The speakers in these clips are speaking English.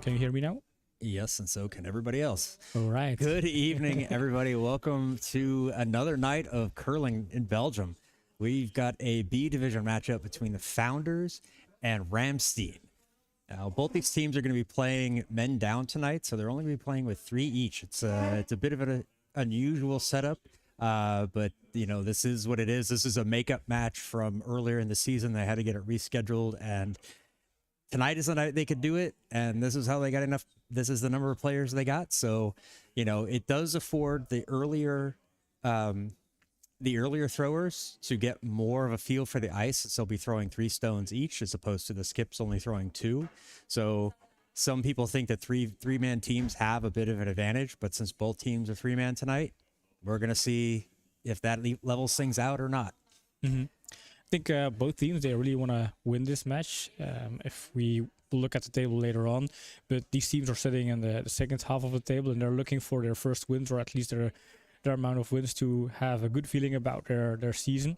Can you hear me now? Yes, and so can everybody else. All right. Good evening, everybody. Welcome to another night of curling in Belgium. We've got a B division matchup between the Founders and Rammsteen. Now, both these teams are going to be playing men down tonight, so they're only going to be playing with 3 each. It's a bit of an unusual setup, but you know, this is what it is. This is a makeup match from earlier in the season. They had to get it rescheduled, and tonight is the night they could do it, and this is how they got enough. This is the number of players they got. So, you know, it does afford the earlier throwers to get more of a feel for the ice. So they'll be throwing 3 stones each as opposed to the skips only throwing 2. So some people think that three-man teams have a bit of an advantage, but since both teams are 3-man tonight, we're going to see if that levels things out or not. Mm-hmm. I think both teams, they really want to win this match. If we look at the table later on, but these teams are sitting in the second half of the table and they're looking for their first wins, or at least their amount of wins, to have a good feeling about their season.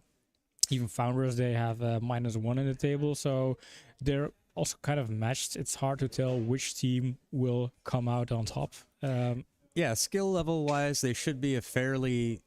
Even Founders, they have -1 in the table, so they're also kind of matched. It's hard to tell which team will come out on top. Yeah, skill level wise, it should be a fairly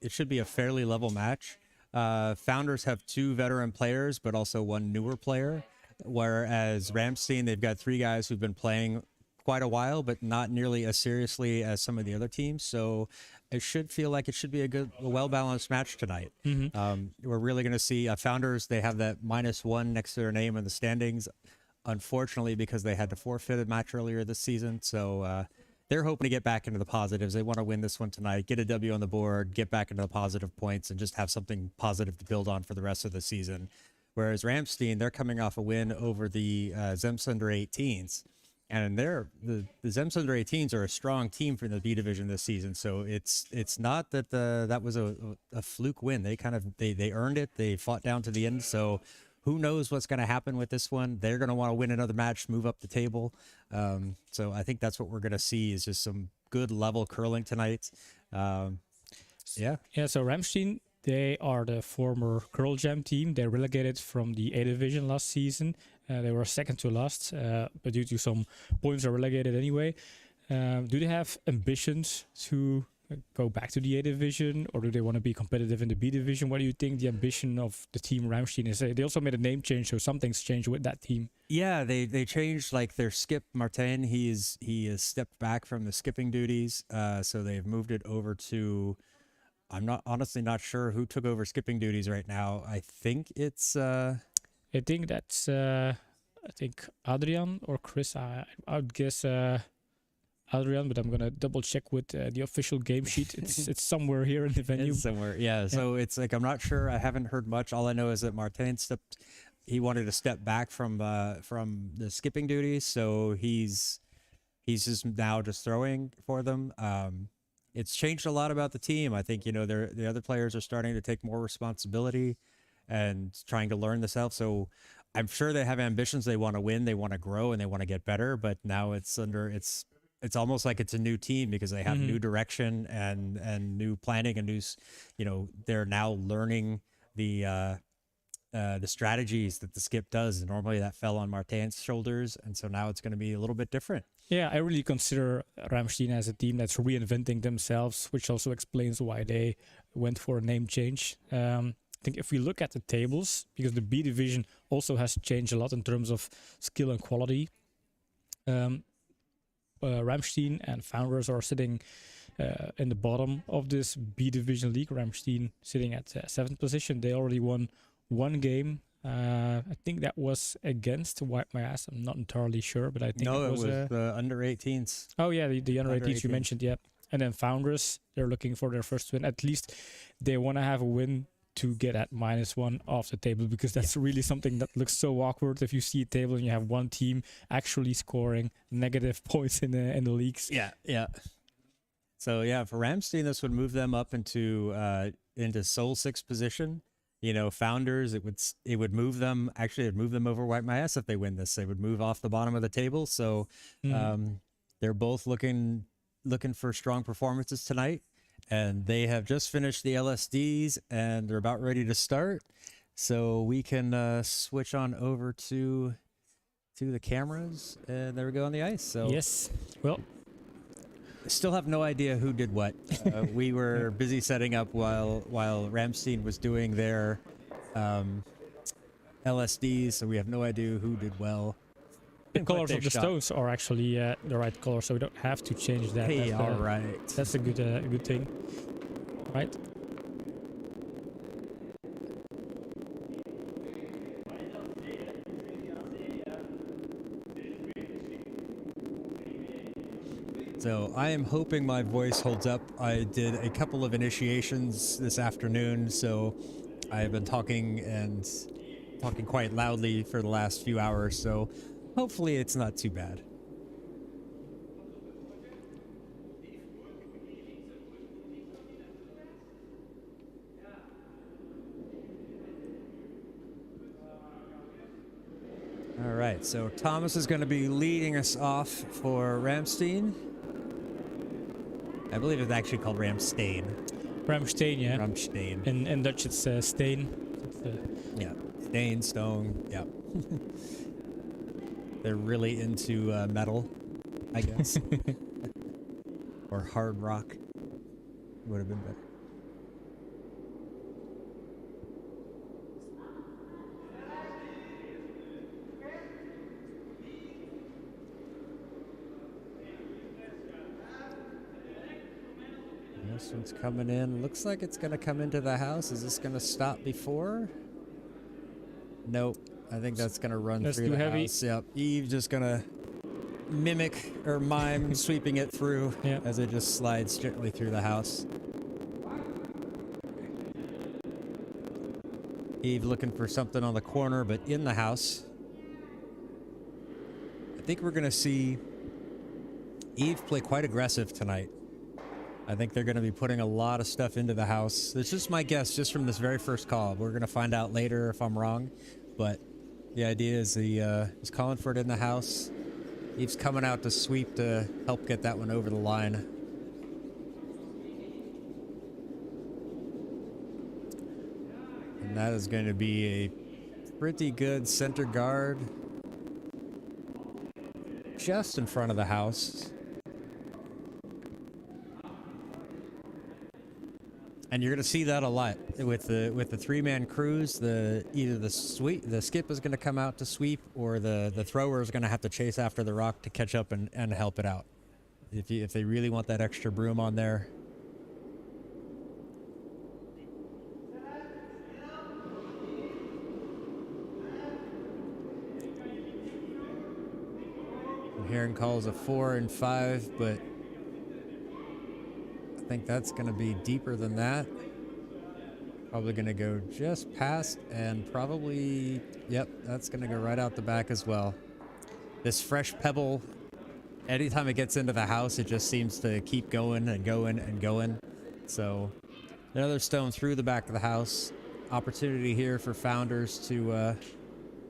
level match. Founders have 2 veteran players, but also 1 newer player. Whereas Rammsteen, they've got 3 guys who've been playing quite a while, but not nearly as seriously as some of the other teams. So it should feel like it should be a well-balanced match tonight. Mm-hmm. We're really going to see Founders. They have that -1 next to their name in the standings, unfortunately, because they had to forfeit a match earlier this season. So they're hoping to get back into the positives. They want to win this one tonight, get a W on the board, get back into the positive points, and just have something positive to build on for the rest of the season. Whereas Rammsteen, they're coming off a win over the Zemst under 18s. And the Zemst under 18s are a strong team for the B division this season. So it's not that that was a fluke win. They earned it. They fought down to the end. So who knows what's going to happen with this one? They're going to want to win another match, move up the table. So I think that's what we're going to see, is just some good level curling tonight. Yeah. So Rammsteen, they are the former Curl Jam team. They relegated from the A division last season. They were second to last, but due to some points, are relegated anyway. Do they have ambitions to go back to the A division, or do they want to be competitive in the B division? What do you think the ambition of the team Rammsteen is? They also made a name change, so something's changed with that team. Yeah, they changed, like, their skip Martin. He has stepped back from the skipping duties, so they've moved it over to. I'm honestly not sure who took over skipping duties right now. I think it's. I think that's. I think Adrian or Chris. I would guess. Adrian, but I'm gonna double check with the official game sheet. It's somewhere here in the venue. It's somewhere, yeah. So it's like, I'm not sure. I haven't heard much. All I know is that Martin he wanted to step back from the skipping duties, so he's just now just throwing for them. It's changed a lot about the team. I think, you know, the other players are starting to take more responsibility and trying to learn this out. So I'm sure they have ambitions. They want to win, they want to grow, and they want to get better. But now it's almost like it's a new team, because they have new direction and new planning and new, you know, they're now learning the strategies that the skip does. And normally that fell on Martin's shoulders, and so now it's going to be a little bit different. Yeah, I really consider Rammsteen as a team that's reinventing themselves, which also explains why they went for a name change. I think if we look at the tables, because the B division also has changed a lot in terms of skill and quality. Rammsteen and Founders are sitting in the bottom of this B division league. Rammsteen sitting at 7th position. They already won 1 game. I think that was against Wipe My Ass. I'm not entirely sure, but I think it was the under 18s. Oh yeah, the under 18s you mentioned, yeah. And then Founders, they're looking for their first win. At least they want to have a win to get at -1 off the table, because that's really something that looks so awkward if you see a table and you have one team actually scoring negative points in the leagues. Yeah. So yeah, for Rammsteen, this would move them up into sole 6th position. You know, Founders, it would move them. Actually, it'd move them over Wipe My Ass if they win this. They would move off the bottom of the table. So they're both looking for strong performances tonight. And they have just finished the LSDs, and they're about ready to start. So we can switch on over to to the cameras, and there we go on the ice. So Yes. Well, I still have no idea who did what. We were busy setting up while Rammsteen was doing their LSDs, so we have no idea who did well. the What colors they of the shot. stones are actually the right color, so we don't have to change that. Hey, That's, all right. That's a good thing, right? So I am hoping my voice holds up. I did a couple of initiations this afternoon, so I've been talking quite loudly for the last few hours, so hopefully it's not too bad. All right, so Thomas is going to be leading us off for Rammsteen. I believe it's actually called Rammsteen. Rammsteen, yeah. Rammsteen. In Dutch, it's steen. It's, Yeah, Stain, Stone, yeah. They're really into metal, I guess. Or hard rock. Would have been better. This one's coming in. Looks like it's going to come into the house. Is this going to stop before? Nope. I think that's going to run That's through too the heavy. house. Yep. Eve just going to mimic or mime sweeping it through Yeah. as it just slides gently through the house. Eve looking for something on the corner, but in the house. I think we're going to see Eve play quite aggressive tonight. I think they're going to be putting a lot of stuff into the house. That's just my guess, just from this very first call. We're going to find out later if I'm wrong, but the idea is he's calling for it in the house. Eve's coming out to sweep to help get that one over the line. And that is going to be a pretty good center guard just in front of the house. And you're going to see that a lot with the three-man crews. Either the skip is going to come out to sweep, or the thrower is going to have to chase after the rock to catch up and help it out. If they really want that extra broom on there. I'm hearing calls of 4 and 5, but I think that's going to be deeper than that. Probably going to go just past, and probably, yep, that's going to go right out the back as well. This fresh pebble, anytime it gets into the house, it just seems to keep going and going and going. So another stone through the back of the house. Opportunity here for Founders to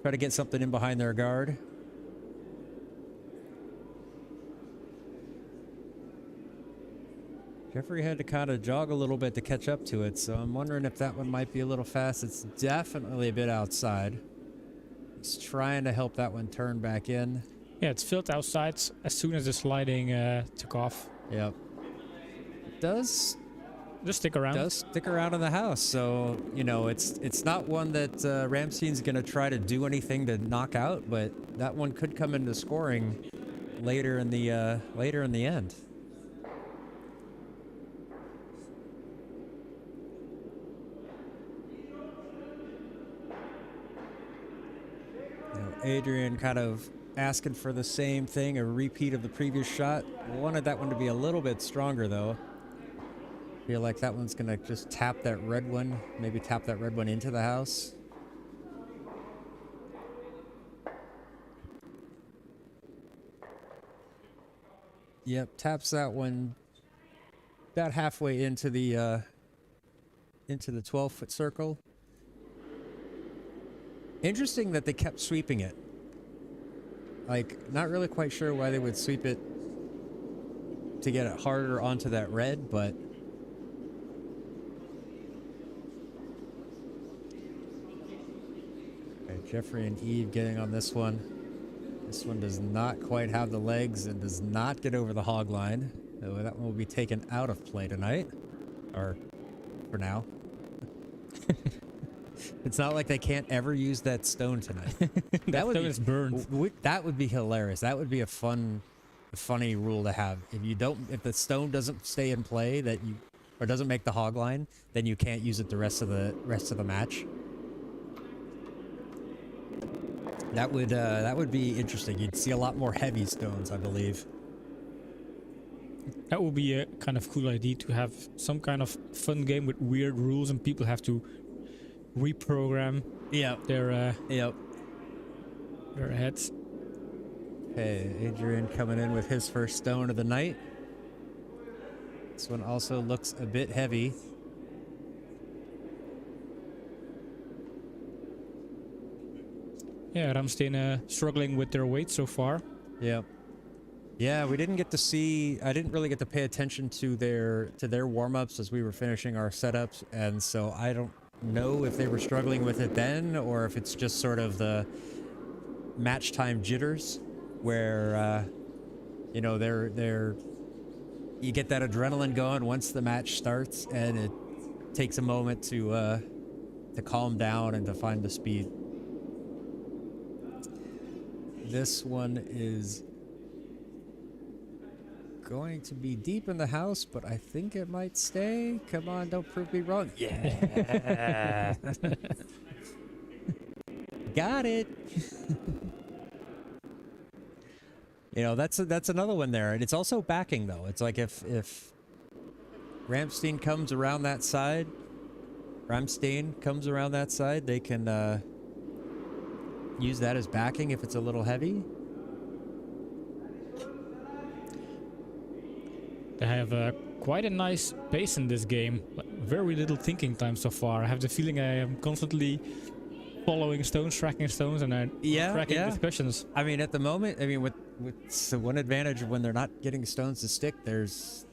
try to get something in behind their guard. Jeffrey had to kind of jog a little bit to catch up to it, so I'm wondering if that one might be a little fast. It's definitely a bit outside. He's trying to help that one turn back in. Yeah, it's filled outside as soon as the sliding took off. Yep. Does stick around. stick around in the house, so you know it's not one that Rammsteen's going to try to do anything to knock out, but that one could come into scoring later in the end. Adrian kind of asking for the same thing, a repeat of the previous shot. Wanted that one to be a little bit stronger, though. Feel like that one's going to just tap that red one, maybe tap that red one into the house. Yep, taps that one about halfway into the 12-foot circle. Interesting that they kept sweeping it. Like, not really quite sure why they would sweep it to get it harder onto that red, but okay, Jeffrey and Eve getting on this one. This one does not quite have the legs and does not get over the hog line. So that one will be taken out of play tonight. Or for now. It's not like they can't ever use that stone tonight. That stone is burned. That would be hilarious. That would be a funny rule to have. If the stone doesn't stay in play or doesn't make the hog line, then you can't use it the rest of the match. That would be interesting. You'd see a lot more heavy stones, I believe. That would be a kind of cool idea, to have some kind of fun game with weird rules and people have to reprogram their heads. Okay, Adrian coming in with his first stone of the night. This one also looks a bit heavy. Yeah, Rammsteen struggling with their weight so far. Yep. Yeah, we didn't get to see. I didn't really get to pay attention to their warm-ups as we were finishing our setups, and so I don't know if they were struggling with it then, or if it's just sort of the match time jitters, where you know you get that adrenaline going once the match starts, and it takes a moment to calm down and to find the speed. This one is going to be deep in the house, but I think it might stay. Come on, don't prove me wrong. Yeah. Got it. You know, that's another one there. And it's also backing, though. It's like if Rammsteen comes around that side, they can use that as backing if it's a little heavy. They have quite a nice pace in this game. Like, very little thinking time so far. I have the feeling I am constantly following stones, tracking stones, and tracking discussions. I mean, at the moment, with the one advantage of when they're not getting stones to stick, there's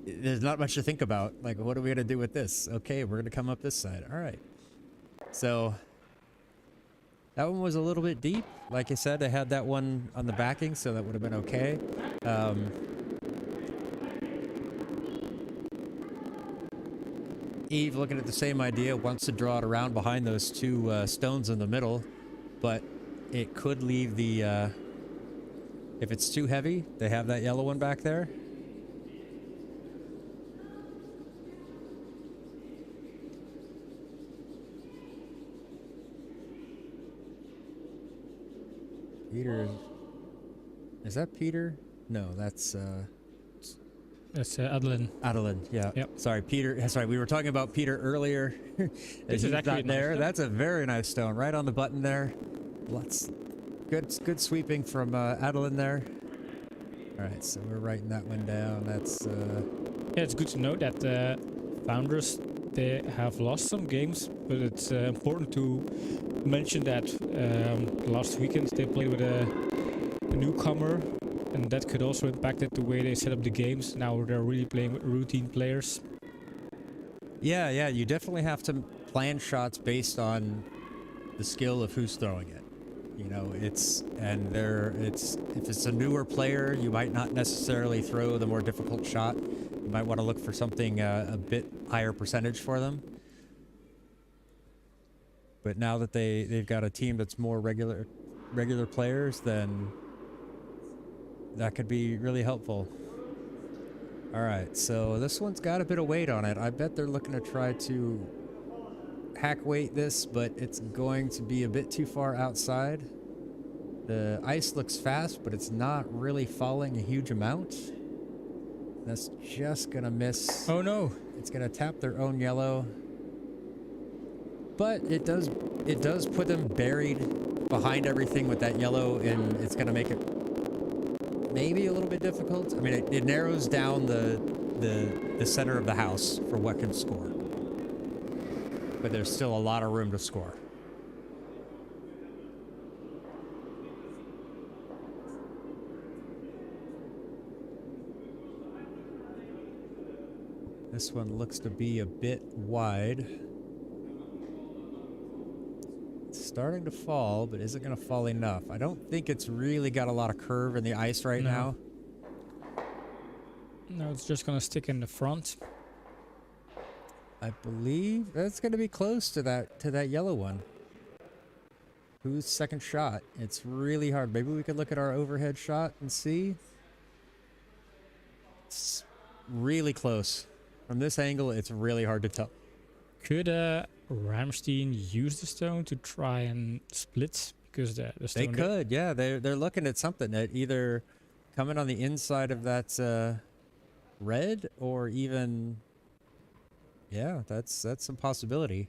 not much to think about. Like, what are we gonna do with this? Okay, we're gonna come up this side. All right. So that one was a little bit deep. Like I said, I had that one on the backing, so that would have been okay. Eve, looking at the same idea, wants to draw it around behind those two stones in the middle, but it could leave the... if it's too heavy, they have that yellow one back there. Peter... Is that Peter? No, that's Adeline. Adeline, yeah. Yep. Sorry, Peter. Sorry, we were talking about Peter earlier. This is actually not there. nice. That's a very nice stone, right on the button there. Lots, good sweeping from Adeline there. All right, so we're writing that one down. That's. Yeah, it's good to know that Founders, they have lost some games, but it's important to mention that last weekend they played with a newcomer, and that could also impact the way they set up the games. Now they're really playing with routine players. Yeah, you definitely have to plan shots based on the skill of who's throwing it. You know, if it's a newer player, you might not necessarily throw the more difficult shot. You might want to look for something a bit higher percentage for them. But now that they've got a team that's more regular players, then that could be really helpful. All right, so this one's got a bit of weight on it. I bet they're looking to try to hack weight this, but it's going to be a bit too far outside. The ice looks fast, but it's not really falling a huge amount. That's just gonna miss. Oh no! It's gonna tap their own yellow. But it does put them buried behind everything with that yellow, and it's gonna make it maybe a little bit difficult. I mean, it narrows down the center of the house for what can score. But there's still a lot of room to score. This one looks to be a bit wide. It's starting to fall, but isn't going to fall enough. I don't think it's really got a lot of curve in the ice right now. No, it's just gonna stick in the front. I believe that's going to be close to that yellow one. Who's second shot? It's really hard. Maybe we could look at our overhead shot and see. It's really close. From this angle, it's really hard to tell. Could Rammsteen use the stone to try and split? Because the They stone could, yeah. They're looking at something that either coming on the inside of that red or even, yeah, that's some possibility.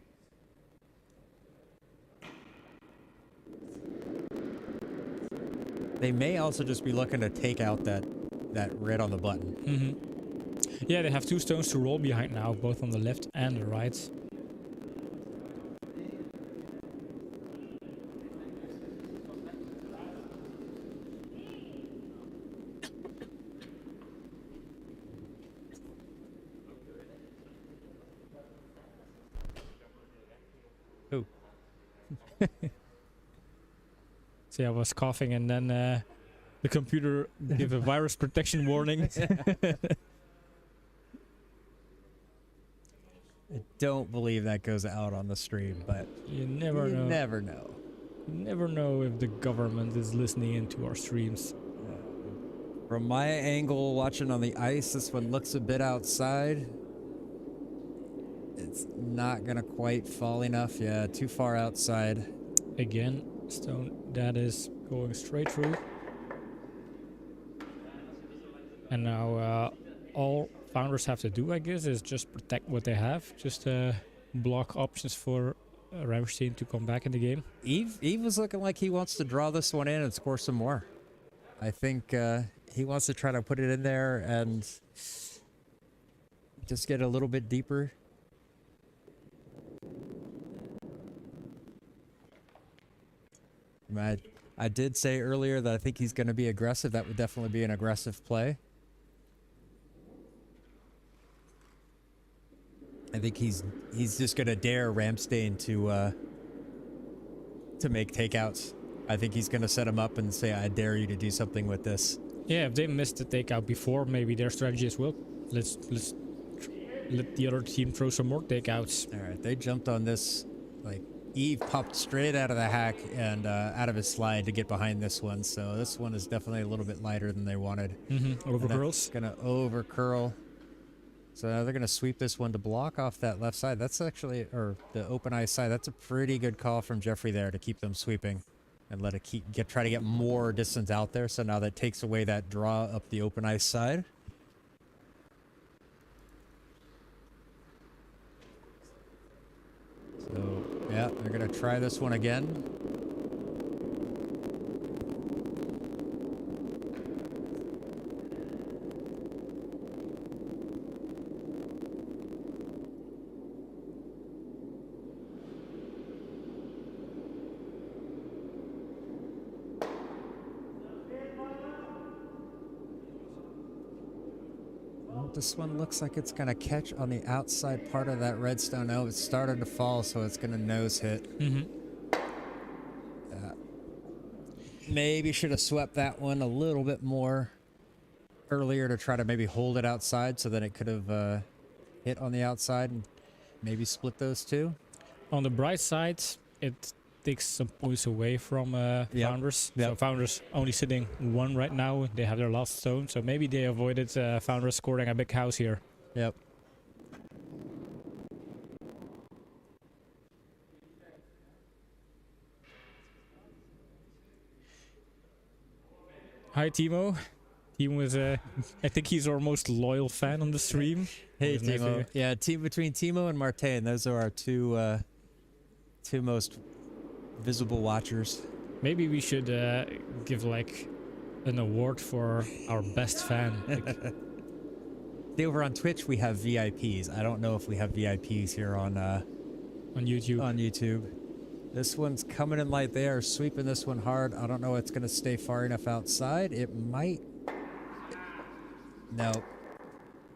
They may also just be looking to take out that red on the button. Yeah, they have two stones to roll behind now, both on the left and the right. Oh. See, I was coughing and then the computer gave a virus protection warning. I don't believe that goes out on the stream, but You never know. never know. You never know if the government is listening into our streams. From my angle, watching on the ice, this one looks a bit outside. It's not gonna quite fall enough. Yeah, too far outside. Again, stone that is going straight through. And now all founders have to do, I guess, is just protect what they have. Just block options for Rammsteen to come back in the game. Eve was looking like he wants to draw this one in and score some more. I think he wants to try to put it in there and just get a little bit deeper. I did say earlier that I think he's going to be aggressive. That would definitely be an aggressive play. I think he's just going to dare Rammsteen to make takeouts. I think he's going to set him up and say, I dare you to do something with this. Yeah, if they missed the takeout before, maybe their strategy is, well, let's let the other team throw some more takeouts. All right, they jumped on this. Like, Eve popped straight out of the hack and out of his slide to get behind this one. So this one is definitely a little bit lighter than they wanted. Over curls. Going to over curl. So now they're going to sweep this one to block off that left side. That's actually, or the open ice side. That's a pretty good call from Jeffrey there to keep them sweeping and let it try to get more distance out there. So now that takes away that draw up the open ice side. So yeah, they're going to try this one again. This one looks like it's going to catch on the outside part of that redstone. Oh, it started to fall, so it's going to nose hit. Maybe should have swept that one a little bit more earlier to try to maybe hold it outside so that it could have hit on the outside and maybe split those two. On the bright side, it takes some points away from Founders. So Founders only sitting one right now. They have their last stone, so maybe they avoided Founders scoring a big house here. Yep. Hi, Timo. Timo is I think he's our most loyal fan on the stream. Hey, Timo. Yeah, between Timo and Martin, those are our two most visible watchers. Maybe we should give like an award for our best fan. Like, over on Twitch we have VIPs. I don't know if we have VIPs here on YouTube. On YouTube. This one's coming in light. They are sweeping this one hard. I don't know if it's going to stay far enough outside. It might. No.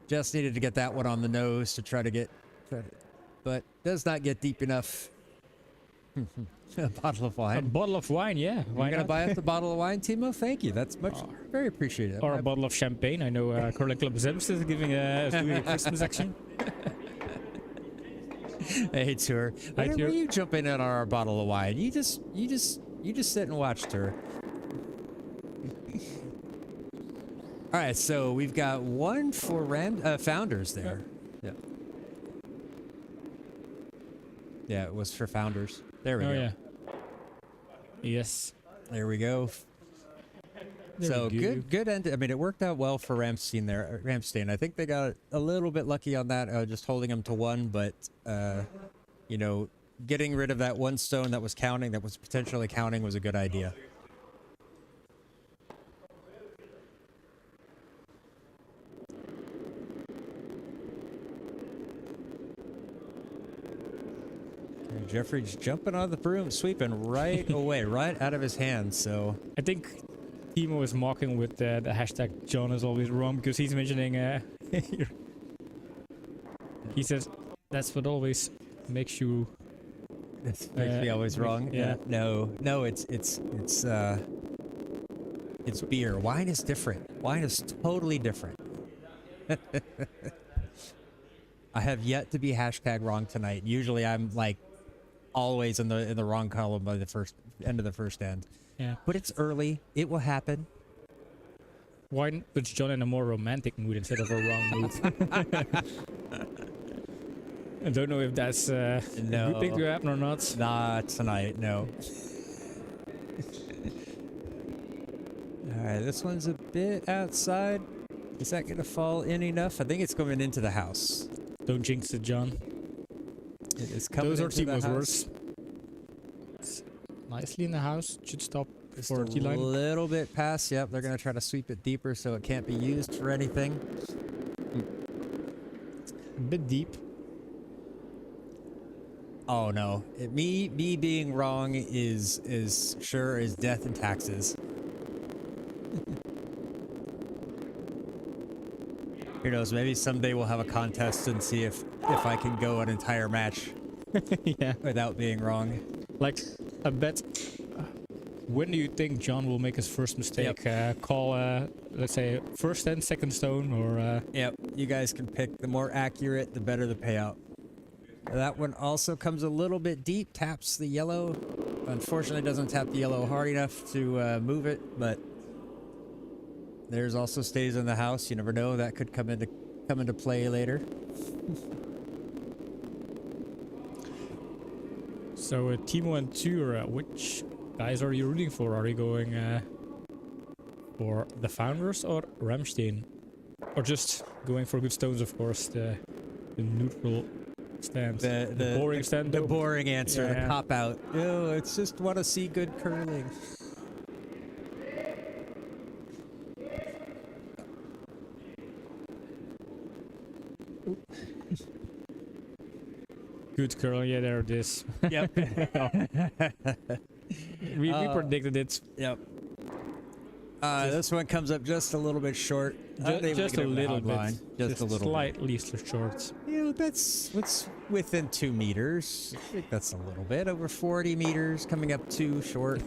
Just needed to get that one on the nose to try to get, but does not get deep enough. A bottle of A wine. bottle of wine, yeah. You're Why gonna not? buy us a bottle of wine, Timo? Thank you. That's very appreciated. Or a bottle of champagne. I know Curling Club Zems is doing a Christmas action. Hey, Tour. Hi, Why Tour. are you jumping in on our bottle of wine? You just sit and watch, Tour. All right, so we've got one for Founders there. Yeah. Yeah, it was for Founders. There we Oh go. yeah. Yes. There we go. There So we go. good end. I mean, it worked out well for Rammsteen there. Rammsteen. I think they got a little bit lucky on that, just holding them to one. But you know, getting rid of that one stone that was counting, that was potentially counting, was a good idea. Okay, Jeffrey's jumping on the broom, sweeping right away, right out of his hands. So I think Timo is mocking with the hashtag John is always wrong because he's mentioning he says that's what always makes you this makes me always wrong. yeah. No, it's beer. Wine is different. Wine is totally different. I have yet to be hashtag wrong tonight. Usually I'm like always in the wrong column by the first end of the first end. yeah. But it's early. It will happen. Why puts John in a more romantic mood instead of a wrong mood? I don't know if that's a good thing to happen or not. Not tonight, no. Alright, this one's a bit outside. Is that going to fall in enough? I think it's going into the house. Don't jinx it, John. It is coming Those are into the Timo's house. words. It's nicely in the house. Should stop Just for a T-line. little bit past. Yep, they're going to try to sweep it deeper so it can't be used for anything. A bit deep. Oh no, me being wrong is sure as death and taxes. Who knows? Maybe someday we'll have a contest and see if I can go an entire match Yeah. without being wrong. Like, I bet. When do you think John will make his first mistake? Call, let's say, first and second stone, or. Yep, you guys can pick. The more accurate, the better the payout. That one also comes a little bit deep, taps the yellow. Unfortunately, doesn't tap the yellow hard enough to move it, but theirs also stays in the house. You never know, that could come into play later. So, Timo and Tur, which guys are you rooting for? Are you going for the Founders or Rammsteen? Or just going for good stones, of course, the neutral stand. The boring stand. The though. boring answer, Yeah. the cop out. Oh, it's just want to see good curling. Good curl, yeah, there it is. Yep. we predicted it. Yep. This one comes up just a little bit short. Just a little bit. Line. Just a little slightly short. You know, that's what's within 2 meters. I think that's a little bit over 40 meters, coming up too short.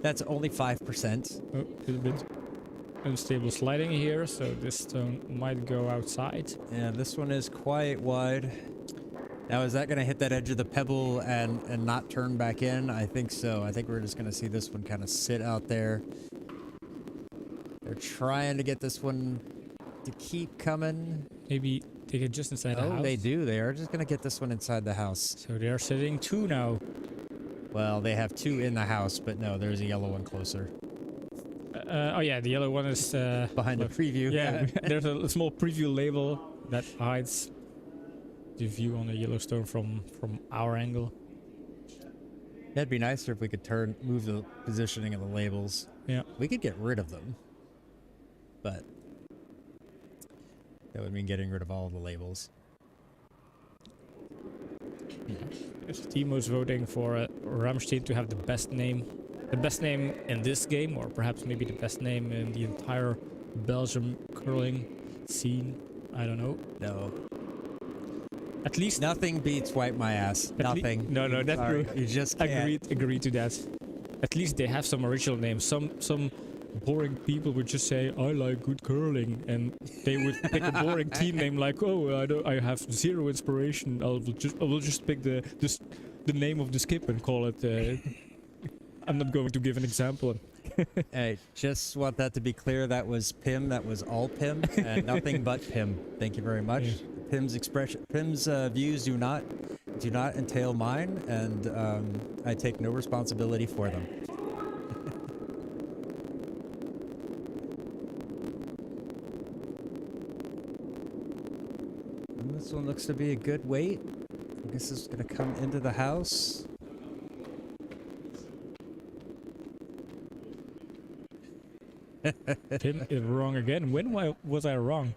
That's only 5%. Oh, a little bit unstable sliding here, so this stone might go outside. Yeah, this one is quite wide. Now, is that going to hit that edge of the pebble and not turn back in? I think so. I think we're just going to see this one kind of sit out there. They're trying to get this one to keep coming. Maybe take it just inside the house. Oh, they do. They are just going to get this one inside the house. So they are sitting 2 now. Well, they have 2 in the house, but no, there's a yellow one closer. Oh yeah, the yellow one is Behind the preview. Yeah, there's a small preview label that hides the view on the Yellowstone from our angle. That'd be nicer if we could move the positioning of the labels. Yeah. We could get rid of them, but that would mean getting rid of all of the labels. Timo's voting for Rammsteen to have the best name in this game, or perhaps maybe the best name in the entire Belgium curling scene. I don't know. No. At least Nothing beats wipe my ass. Nothing. no, that's Sorry, true. You just can't. Agreed to that. At least they have some original names. Some boring people would just say, "I like good curling," and they would pick a boring team name like, "Oh, I have zero inspiration. I will just pick the name of the skip and call it." I'm not going to give an example. Hey, just want that to be clear. That was Pim. That was all Pim, and nothing but Pim. Thank you very much. Yeah. Pim's views do not entail mine, and I take no responsibility for them. And this one looks to be a good weight. I guess it's gonna come into the house. Pim is wrong again. When was I wrong?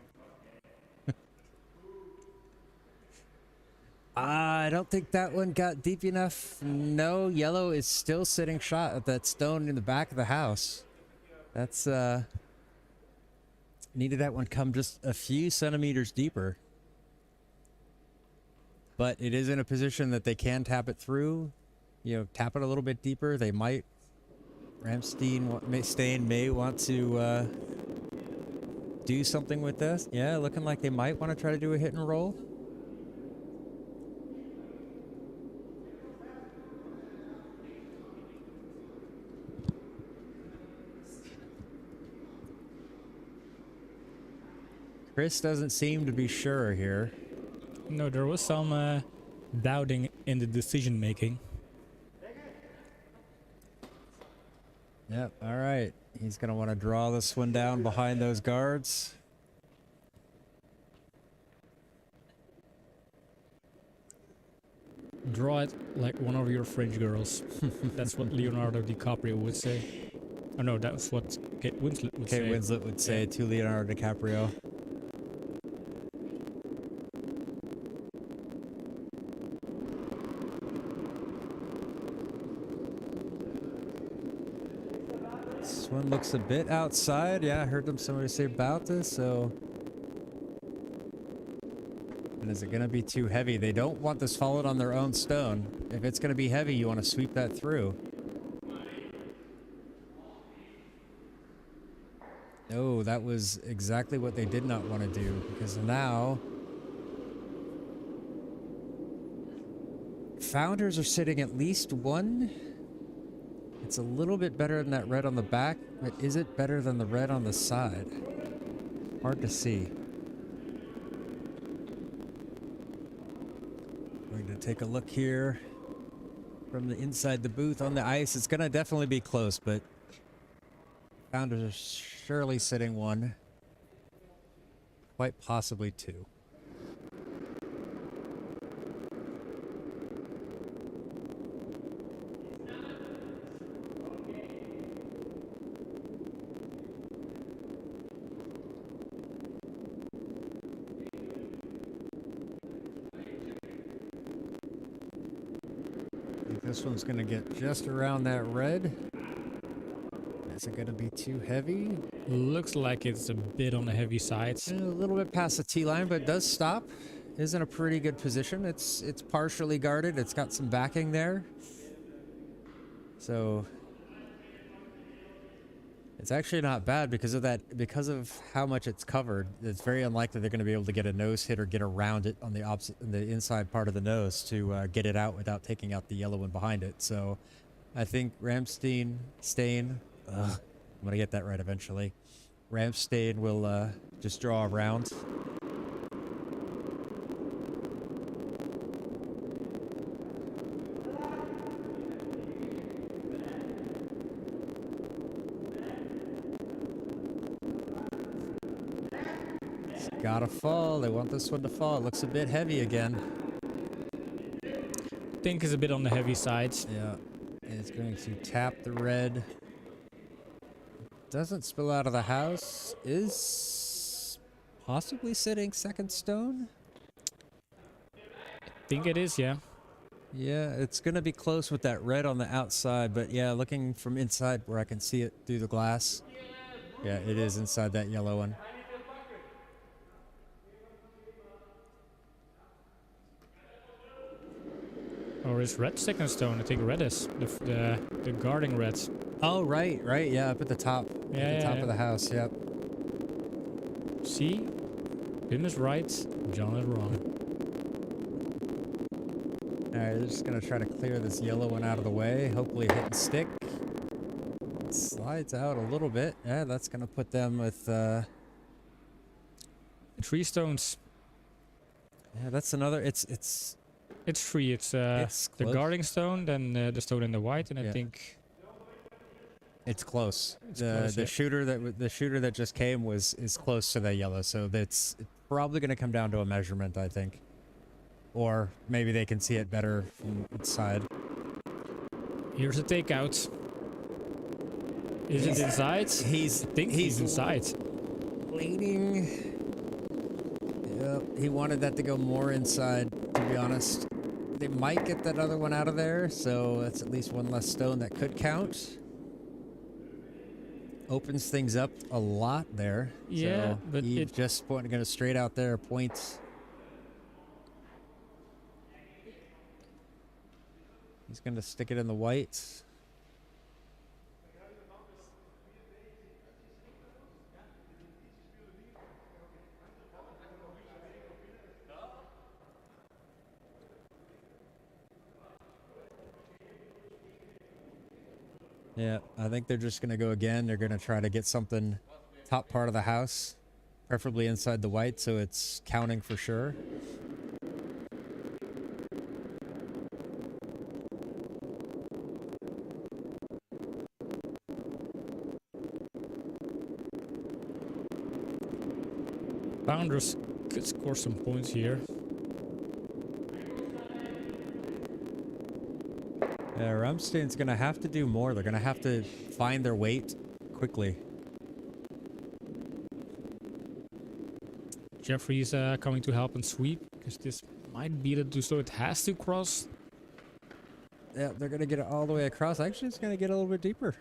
I don't think that one got deep enough. No, yellow is still sitting shot at that stone in the back of the house. That's needed that one come just a few centimeters deeper. But it is in a position that they can tap it through. You know, tap it a little bit deeper. They might. Rammsteen may want to do something with this. Yeah, looking like they might want to try to do a hit and roll. Chris doesn't seem to be sure here. No, there was some doubting in the decision making. Yep, all right. He's going to want to draw this one down behind those guards. Draw it like one of your French girls. That's what Leonardo DiCaprio would say. Oh no, that's what Kate Winslet would say. Kate Winslet would say to Leonardo DiCaprio. This one looks a bit outside. Yeah, I heard somebody say about this, so... And is it going to be too heavy? They don't want this followed on their own stone. If it's going to be heavy, you want to sweep that through. Oh, that was exactly what they did not want to do, because now... Founders are sitting at least one. It's a little bit better than that red on the back, but is it better than the red on the side? Hard to see. Going to take a look here from the inside the booth on the ice. It's going to definitely be close, but Founders are surely sitting one. Quite possibly two. This one's going to get just around that red. Is it going to be too heavy? Looks like it's a bit on the heavy side. A little bit past the T line, but it does stop. Is in a pretty good position. It's partially guarded. It's got some backing there. So it's actually not bad because of that. Because of how much it's covered, it's very unlikely they're going to be able to get a nose hit or get around it on the opposite, the inside part of the nose to get it out without taking out the yellow one behind it. So I think Rammsteen, I'm going to get that right eventually. Rammsteen will just draw around. It's gotta fall. They want this one to fall. It looks a bit heavy again. I think it's a bit on the heavy side. Yeah. And it's going to tap the red. Doesn't spill out of the house. Is possibly sitting second stone. I think it is, yeah. Yeah, it's going to be close with that red on the outside, but yeah, looking from inside where I can see it through the glass. Yeah, it is inside that yellow one. Or is red second stone? I think red is the guarding red. Oh, right, yeah, up at the top. Yeah, at the top yeah. of the house, yep. See? Tim is right, John is wrong. Alright, they're just gonna try to clear this yellow one out of the way. Hopefully hit and stick. Slides out a little bit. Yeah, that's gonna put them with 3 stones. yeah, that's another it's It's 3. It's It's the close. guarding stone, then the stone in the white, and I Yeah. think it's close. It's the close, the yeah. shooter that just came is close to the yellow, so that's probably gonna come down to a measurement, I think. Or maybe they can see it better from inside. here's a takeout. Is it inside? I think he's inside. Leaning. Yep, he wanted that to go more inside, to be honest. They might get that other one out of there, so that's at least one less stone that could count. Opens things up a lot there. Yeah, so but he it- just gonna straight out there points. He's gonna stick it in the white. Yeah, I think they're just going to go again. They're going to try to get something top part of the house, preferably inside the white, so it's counting for sure. Founders could score some points here. Yeah, Rammsteen's going to have to do more. They're going to have to find their weight quickly. Jeffrey's coming to help and sweep, because this might be the so it has to cross. Yeah, they're going to get it all the way across. Actually, it's going to get a little bit deeper.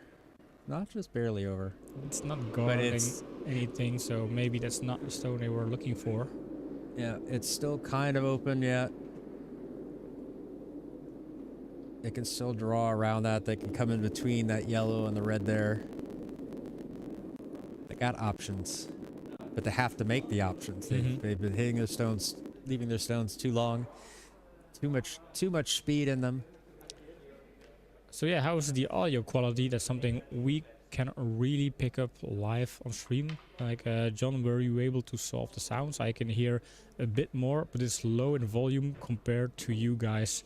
Not just barely over. It's not guarding it's- anything, so maybe that's not the stone they were looking for. Yeah, it's still kind of open yet. They can still draw around that. They can come in between that yellow and the red there. They got options, but they have to make the options. Mhm. They've been hitting their stones, leaving their stones too long. Too much speed in them. So yeah, how is the audio quality? That's something we can really pick up live on stream. Like John, were you able to solve the sounds? I can hear a bit more, but it's low in volume compared to you guys.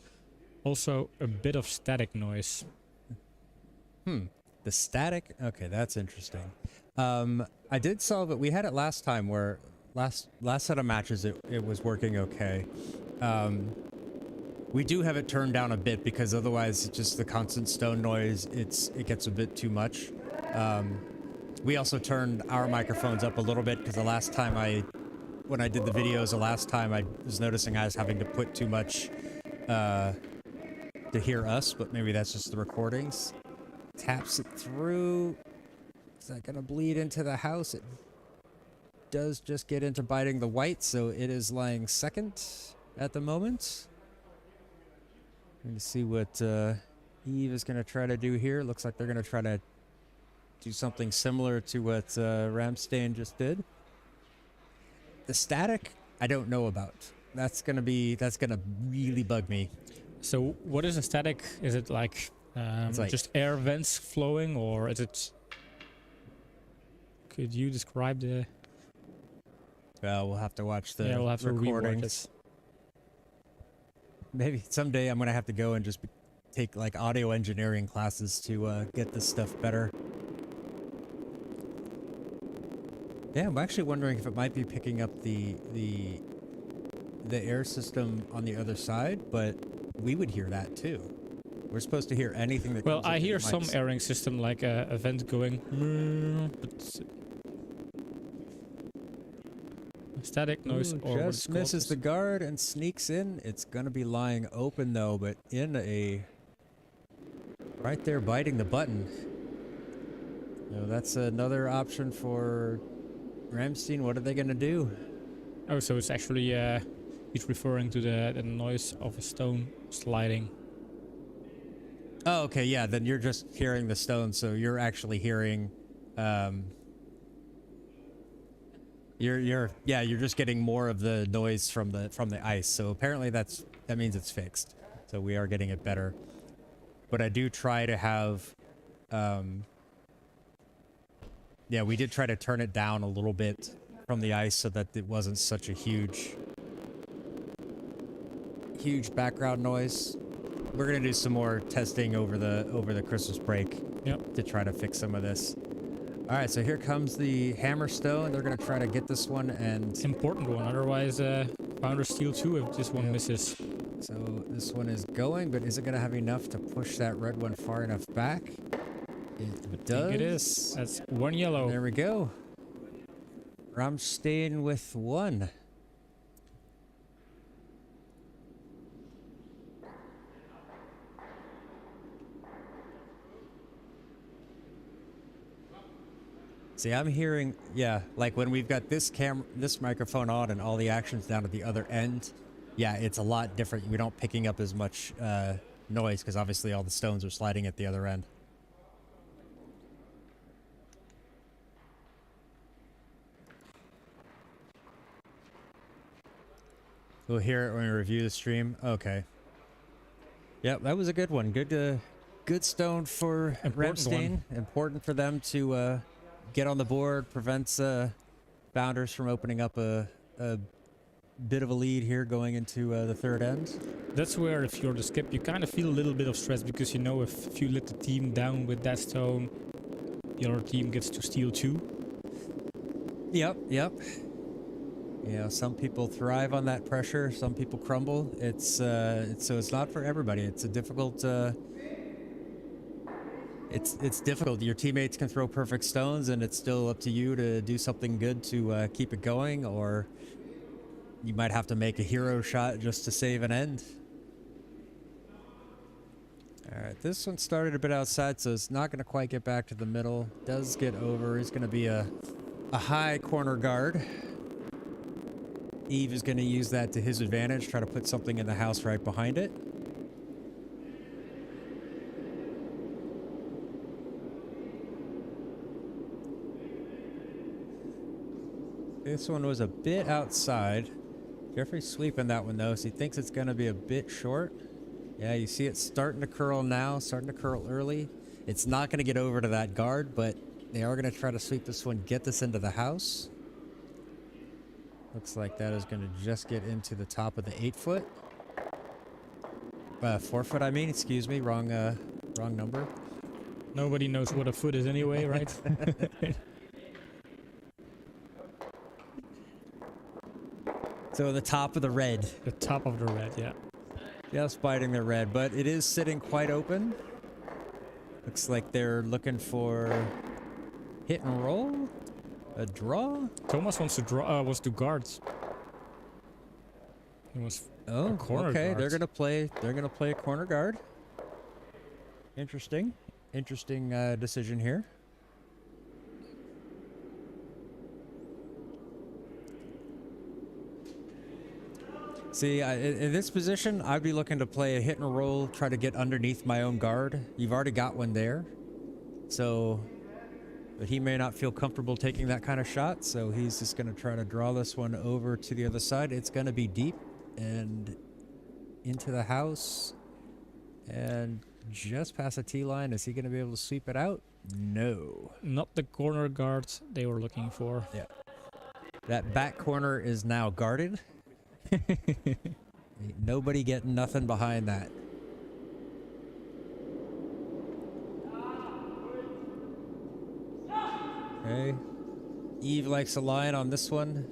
Also a bit of static noise. The static. Okay, that's interesting. I did solve it. We had it last time where last set of matches it was working okay. We do have it turned down a bit because otherwise it's just the constant stone noise, it gets a bit too much. We also turned our microphones up a little bit because the last time when I did the videos, the last time I was noticing I was having to put too much to hear us, but maybe that's just the recordings. Taps it through. Is that gonna bleed into the house? It does just get into biting the white, so it is lying second at the moment. Let me see what Eve is going to try to do here. Looks like they're going to try to do something similar to what Rammsteen just did. The static, I don't know about. That's gonna really bug me. So what is a static? Is it like, like- just air vents flowing, or is it... Could you describe the... Well, we'll have to watch the Yeah, we'll have to rewatch recordings. it. Maybe someday I'm gonna have to go and just take like audio engineering classes to get this stuff better. Yeah, I'm actually wondering if it might be picking up the air system on the other side, but we would hear that too. We're supposed to hear anything that Well, comes I into hear the some mics. airing system, like a vent going... But static noise Ooh, or what it's just called misses is- the guard and sneaks in. It's gonna be lying open though, but in a right there biting the button. So that's another option for Rammsteen. What are they gonna do? Oh, so it's actually he's referring to the noise of a stone sliding. Oh, okay, yeah. Then you're just hearing the stone, so you're actually hearing. You're just getting more of the noise from the ice. So apparently that means it's fixed. So we are getting it better. But I do try to have. Yeah, we did try to turn it down a little bit from the ice so that it wasn't such a huge background noise. We're gonna do some more testing over the Christmas break. Yep. To try to fix some of this. All right, so here comes the Hammerstone. They're gonna try to get this one, and Important one. Otherwise, Founder steal 2 if this one misses. so this one is going, but is it gonna have enough to push that red one far enough back? It does. I think it is. That's 1 yellow. There we go. Rammsteen with 1. See, I'm hearing, yeah, like when we've got this microphone on and all the action's down at the other end, yeah, it's a lot different. We don't picking up as much noise because obviously all the stones are sliding at the other end. We'll hear it when we review the stream. Okay. Yep, that was a good one. Good stone for Rammsteen. Important for them to get on the board. Prevents Founders from opening up a bit of a lead here going into the third end. That's where, if you're the skip, you kind of feel a little bit of stress because you know if you let the team down with that stone, your team gets to steal 2. Yep. Yeah, some people thrive on that pressure. Some people crumble. It's not for everybody. It's a difficult. It's difficult. Your teammates can throw perfect stones, and it's still up to you to do something good to keep it going, or you might have to make a hero shot just to save an end. All right, this one started a bit outside, so it's not going to quite get back to the middle. Does get over. It's going to be a high corner guard. Eve is going to use that to his advantage, try to put something in the house right behind it. This one was a bit outside. Jeffrey's sweeping that one though, so he thinks it's going to be a bit short. Yeah, you see it starting to curl now, starting to curl early. It's not going to get over to that guard, but they are going to try to sweep this one, get this into the house. Looks like that is going to just get into the top of the 8-foot. 4-foot, I mean. Excuse me. Wrong number. Nobody knows what a foot is anyway, right? So the top of the red. The top of the red, yeah. Just biting the red, but it is sitting quite open. Looks like they're looking for hit and roll. A draw? Thomas wants to draw. Wants to guards. He wants a corner okay. Guard. They're gonna play a corner guard. Interesting decision here. See, in this position, I'd be looking to play a hit and roll, try to get underneath my own guard. You've already got one there, so. But he may not feel comfortable taking that kind of shot, so he's just going to try to draw this one over to the other side. It's going to be deep and into the house and just past the tee line. Is he going to be able to sweep it out? No. Not the corner guards they were looking for. Yeah. That back corner is now guarded. Ain't nobody getting nothing behind that. Okay. Eve likes a line on this one.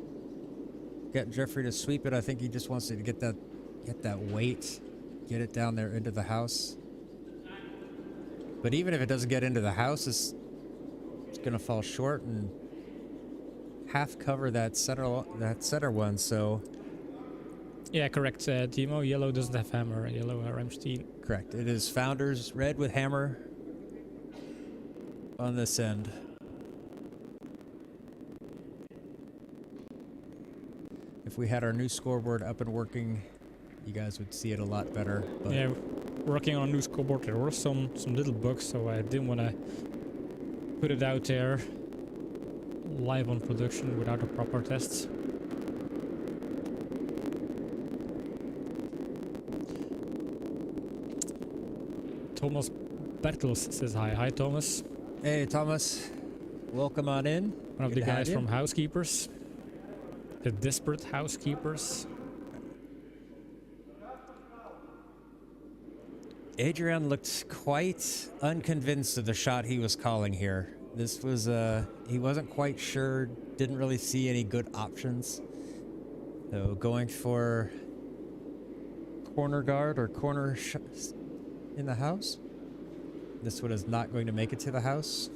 Get Jeffrey to sweep it. I think he just wants to get that weight, get it down there into the house. But even if it doesn't get into the house, it's gonna fall short and half cover that center one. So. Yeah, correct, Timo. Yellow doesn't have hammer. Yellow Rammsteen. Correct. It is Founders red with hammer on this end. If we had our new scoreboard up and working, you guys would see it a lot better. But yeah, working on a new scoreboard. There were some little bugs, so I didn't want to put it out there live on production without a proper test. Thomas Bertels says hi. Hi, Thomas. Hey, Thomas. Welcome on in. One of the guys from Housekeepers. The Desperate Housekeepers. Adrian looked quite unconvinced of the shot he was calling here. This was, he wasn't quite sure, didn't really see any good options. So going for corner guard or corner in the house. This one is not going to make it to the house.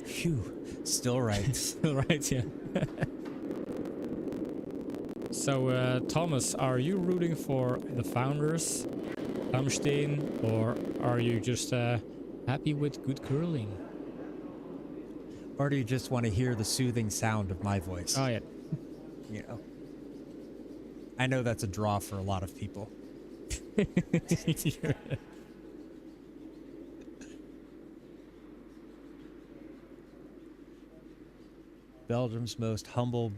Phew, still right. Still right, yeah. So, Thomas, are you rooting for the founders, Rammsteen, or are you just happy with good curling? Or do you just want to hear the soothing sound of my voice? Oh, yeah. You know, I know that's a draw for a lot of people. Belgium's most humble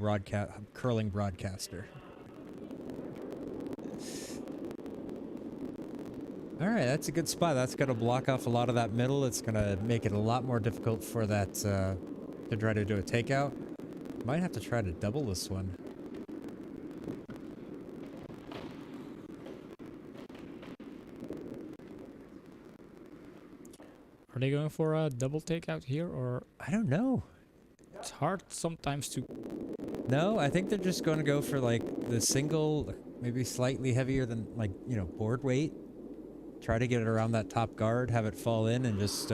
curling broadcaster. All right, that's a good spot. That's going to block off a lot of that middle. It's going to make it a lot more difficult for that to try to do a takeout. Might have to try to double this one. Are they going for a double takeout here, or? I don't know. It's hard sometimes to... No, I think they're just going to go for like the single, maybe slightly heavier than like, you know, board weight. Try to get it around that top guard, have it fall in and just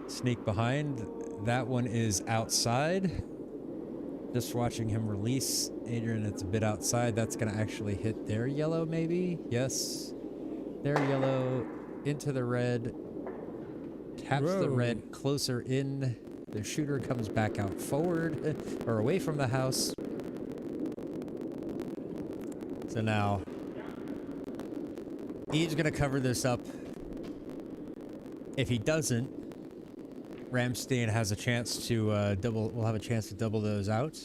sneak behind. That one is outside. Just watching him release. Adrian, it's a bit outside. That's going to actually hit their yellow maybe. Yes. Their yellow into the red. Taps the red closer in. The shooter comes back out forward or away from the house. So now he's going to cover this up. If he doesn't, Rammsteen has a chance to will have a chance to double those out.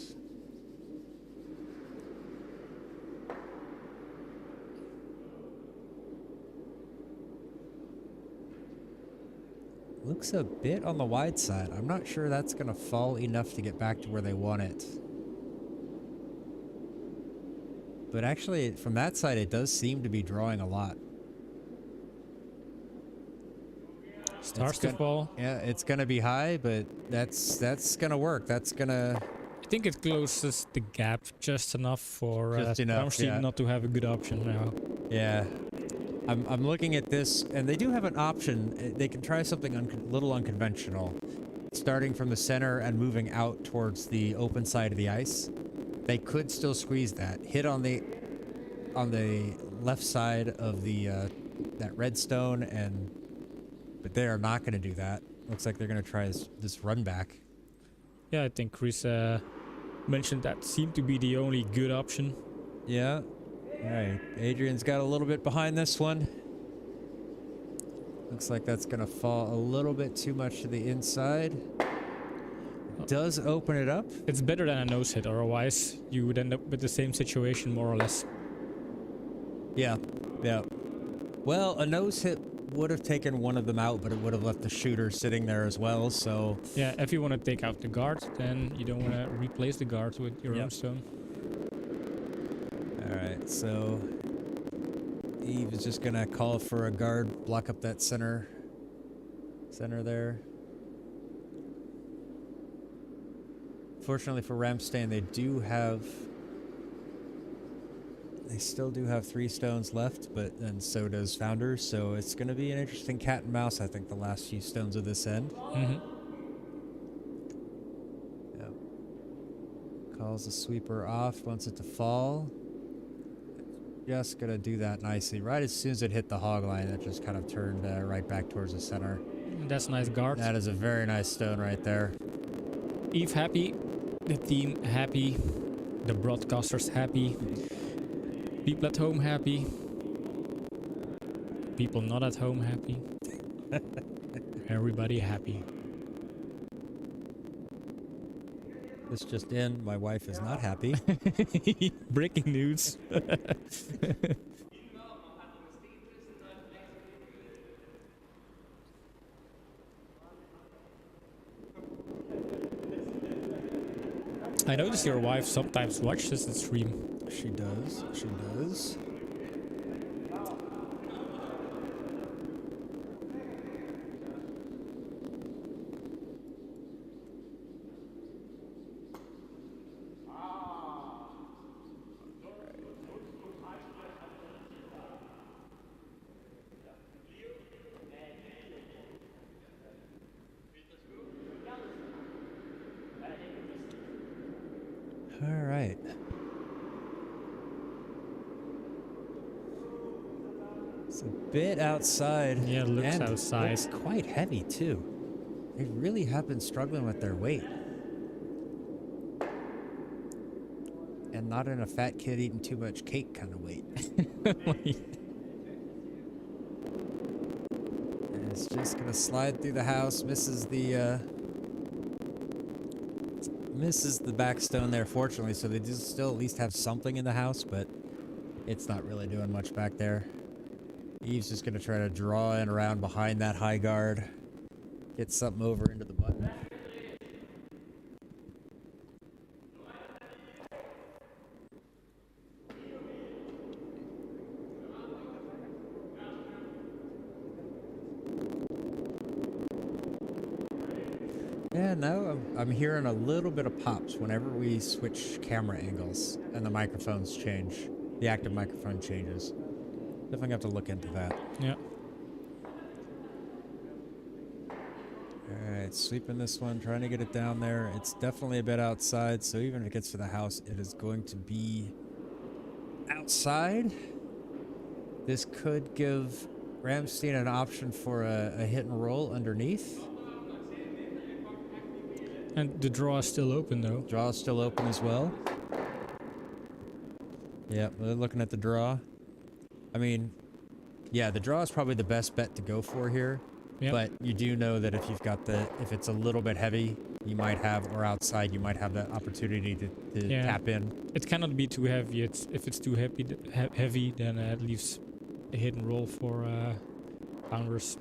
Looks a bit on the wide side. I'm not sure that's going to fall enough to get back to where they want it. But actually, from that side, it does seem to be drawing a lot. Starts to fall. Yeah, it's going to be high, but that's going to work. That's going to... I think it closes the gap just enough for enough, Rammsteen not to have a good option now. Yeah. I'm looking at this, and they do have an option. They can try something little unconventional, starting from the center and moving out towards the open side of the ice. They could still squeeze that, hit on the left side of the that red stone, but they are not going to do that. Looks like they're going to try this run back. Yeah, I think Chris mentioned that seemed to be the only good option. Yeah. All right, Adrian's got a little bit behind this one. Looks like that's going to fall a little bit too much to the inside. Does open it up. It's better than a nose hit, otherwise you would end up with the same situation more or less. Yeah, yeah. Well, a nose hit would have taken one of them out, but it would have left the shooter sitting there as well, so... Yeah, if you want to take out the guard, then you don't want to replace the guard with your own stone. Alright, so Eve is just gonna call for a guard, block up that center there. Fortunately for Rammsteen, they still do have 3 stones left, but then so does Founders, so it's gonna be an interesting cat and mouse, I think, the last few stones of this end. Yep. Calls the sweeper off, wants it to fall. Just gonna do that nicely. Right as soon as it hit the hog line, it just kind of turned right back towards the center. That's nice guard. That is a very nice stone right there. Eve happy, the team happy, the broadcasters happy, people at home happy, people not at home happy. Everybody happy. This just in, my wife is not happy. Breaking news. I notice your wife sometimes watches the stream. She does. She does. All right. It's a bit outside. Yeah, it looks and outside. It's quite heavy too. They really have been struggling with their weight. And not in a fat kid eating too much cake kind of weight. And it's just gonna slide through the house, misses the back stone there, fortunately, so they do still at least have something in the house, but it's not really doing much back there. Eve's just gonna try to draw in around behind that high guard, get something over into the button. Yeah, no, I'm hearing a little bit of pops whenever we switch camera angles and the microphones change. The active microphone changes. Definitely have to look into that. Yeah. Alright, sweeping this one, trying to get it down there. It's definitely a bit outside, so even if it gets to the house, it is going to be outside. This could give Rammsteen an option for a hit and roll underneath. And the draw is still open though. Draw is still open as well. Yeah, we're looking at the draw. I mean, yeah, the draw is probably the best bet to go for here. Yep. But you do know that if you've got if it's a little bit heavy, you might have, or outside, you might have that opportunity to tap in. It cannot be too heavy. If it's too heavy, then it leaves a hit and roll for founders.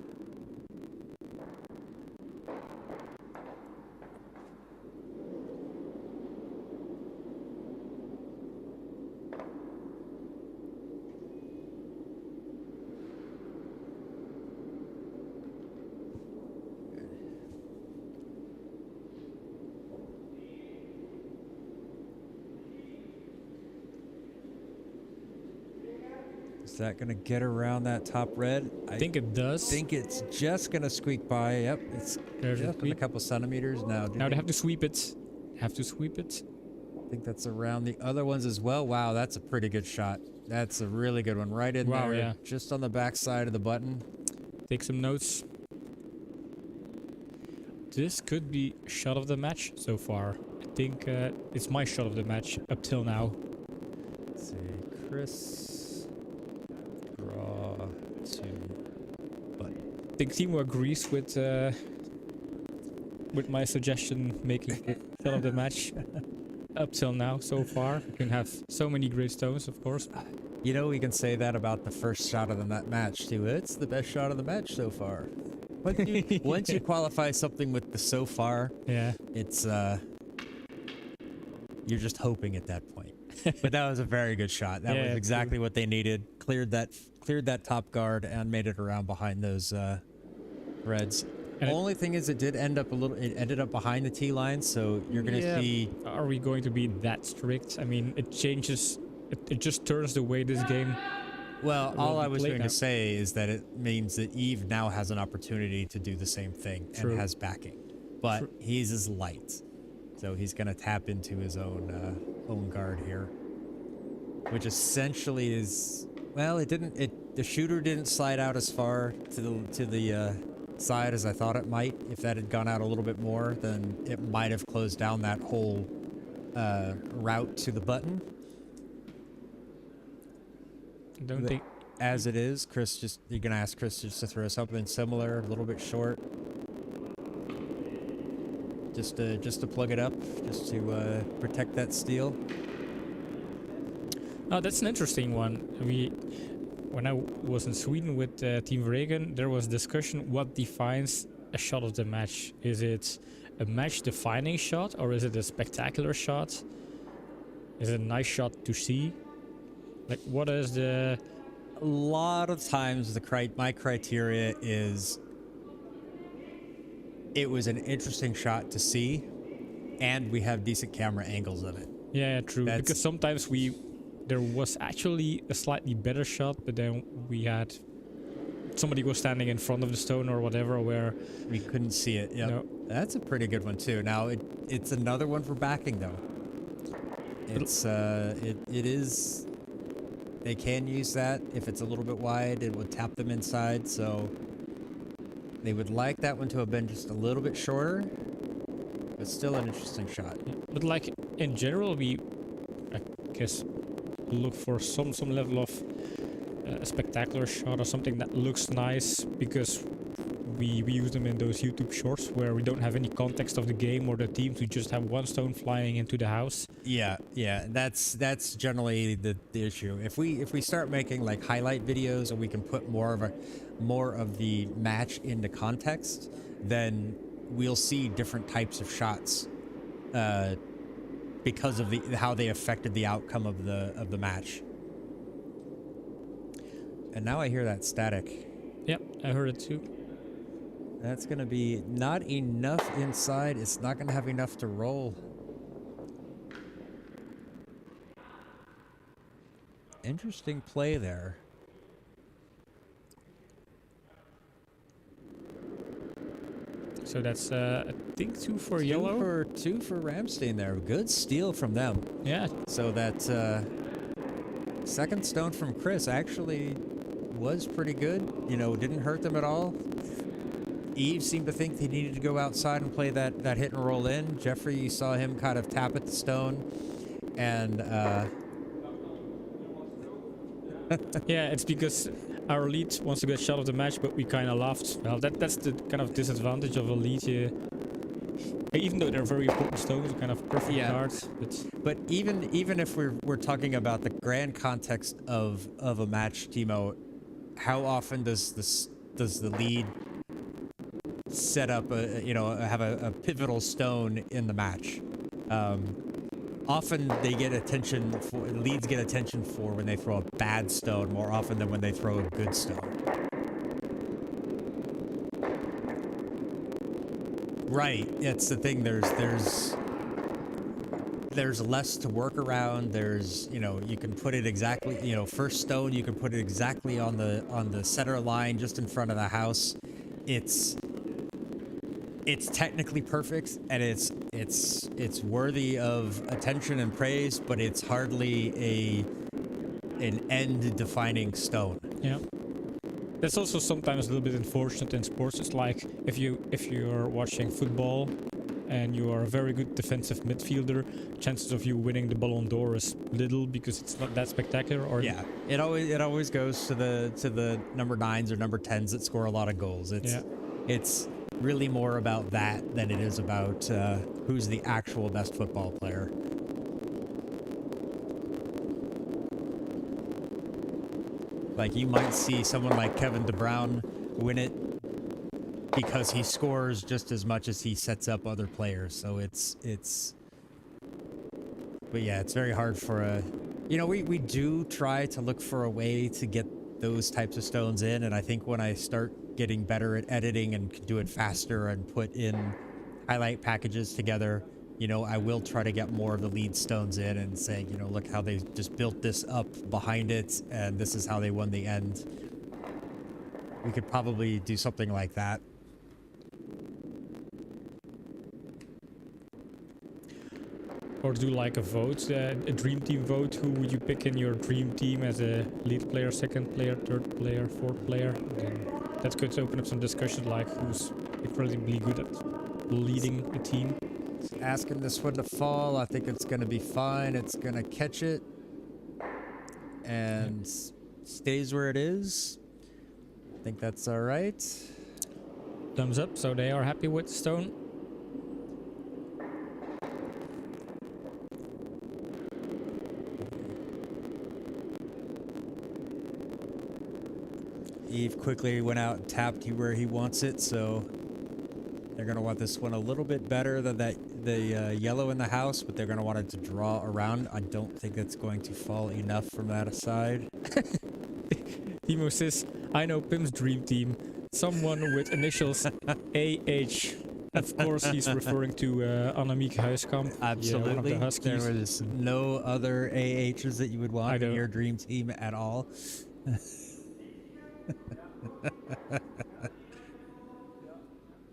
Is that going to get around that top red? I think it does. I think it's just going to squeak by. Yep, it's There's just a couple centimeters now. Now they have to sweep it. Have to sweep it. I think that's around the other ones as well. Wow, that's a pretty good shot. That's a really good one. Right in there, yeah. just on the back side of the button. Take some notes. This could be shot of the match so far. I think it's my shot of the match up till now. Let's see, Chris. Draw to button. I think Timo agrees with my suggestion, making it shot of the match up till now so far. You can have so many great stones, of course. You know, we can say that about the first shot of that match too. It's the best shot of the match so far. Once you qualify something with the so far, yeah, it's you're just hoping at that point. But that was a very good shot. That was exactly what they needed. Cleared that top guard and made it around behind those reds. And only thing is, it ended up behind the T line, so you're gonna see. Are we going to be that strict? I mean, it changes. It just turns the way this game. Well, all I was going to say is that it means that Eve now has an opportunity to do the same thing and has backing, but he's as light, so he's going to tap into his own guard here, which essentially is, well, it didn't. The shooter didn't slide out as far to the side as I thought it might. If that had gone out a little bit more, then it might have closed down that whole route to the button. Don't think. As it is, you're gonna ask Chris just to throw something similar, a little bit short, just to plug it up, just to protect that steal. Oh, that's an interesting one. When I was in Sweden with Team Vregen, there was discussion what defines a shot of the match. Is it a match-defining shot, or is it a spectacular shot? Is it a nice shot to see? Like, what is the... A lot of times my criteria is it was an interesting shot to see, and we have decent camera angles of it. Yeah, true. Because sometimes there was actually a slightly better shot, but then we had somebody was standing in front of the stone or whatever where we couldn't see it. Yeah, no. That's a pretty good one too. Now it's another one for backing though. It's it is. They can use that if it's a little bit wide. It would tap them inside, so they would like that one to have been just a little bit shorter, but still an interesting shot. Yeah. But like in general, I guess look for some level of a spectacular shot or something that looks nice, because we use them in those YouTube shorts where we don't have any context of the game or the teams. We just have one stone flying into the house. Yeah, that's generally the issue. If we start making like highlight videos and we can put more of the match into context, then we'll see different types of shots because of how they affected the outcome of the match. And now I hear that static. Yep, I heard it too. That's going to be not enough inside. It's not going to have enough to roll. Interesting play there. So that's, I think, two for yellow. Two for Rammsteen there. Good steal from them. Yeah. So that second stone from Chris actually was pretty good. You know, didn't hurt them at all. Eve seemed to think he needed to go outside and play that hit and roll in. Jeffrey, you saw him kind of tap at the stone, and yeah, it's because our lead wants to get shot of the match, but we kind of laughed. Well, that's the kind of disadvantage of a lead. Even though they're very important stones, kind of perfect cards. But even if we're talking about the grand context of a match, Timo, how often does the lead set up have a pivotal stone in the match? Often they get attention for leads get attention for when they throw a bad stone more often than when they throw a good stone. Right, it's the thing. There's less to work around. There's, you can put it exactly, first stone, you can put it exactly on the center line just in front of the house. It's technically perfect, and it's worthy of attention and praise, but it's hardly an end-defining stone. Yeah. That's also sometimes a little bit unfortunate in sports. It's like if you're watching football and you are a very good defensive midfielder, chances of you winning the Ballon d'Or is little because it's not that spectacular. Or yeah, it always goes to the number 9s or number 10s that score a lot of goals. It's really more about that than it is about who's the actual best football player. Like, you might see someone like Kevin De Bruyne win it because he scores just as much as he sets up other players. So but yeah, it's very hard for we do try to look for a way to get those types of stones in, and I think when I start getting better at editing and can do it faster and put in highlight packages together, I will try to get more of the lead stones in and say, look how they just built this up behind it, and this is how they won the end. We could probably do something like that. Or do like a vote, a dream team vote. Who would you pick in your dream team as a lead player, second player, third player, fourth player? Then That's good to open up some discussion, like who's incredibly good at leading a team. Asking this one to fall. I think it's going to be fine. It's going to catch it and stays where it is. I think that's all right. Thumbs up, so they are happy with the stone. Eve quickly went out and tapped you where he wants it, so they're going to want this one a little bit better than the yellow in the house, but they're going to want it to draw around. I don't think it's going to fall enough from that side. Timo says, I know Pim's dream team. Someone with initials AH. Of course, he's referring to Annemiek Huiskamp. Absolutely. One of the Huskies. There was no other AHs that you would want in your dream team at all.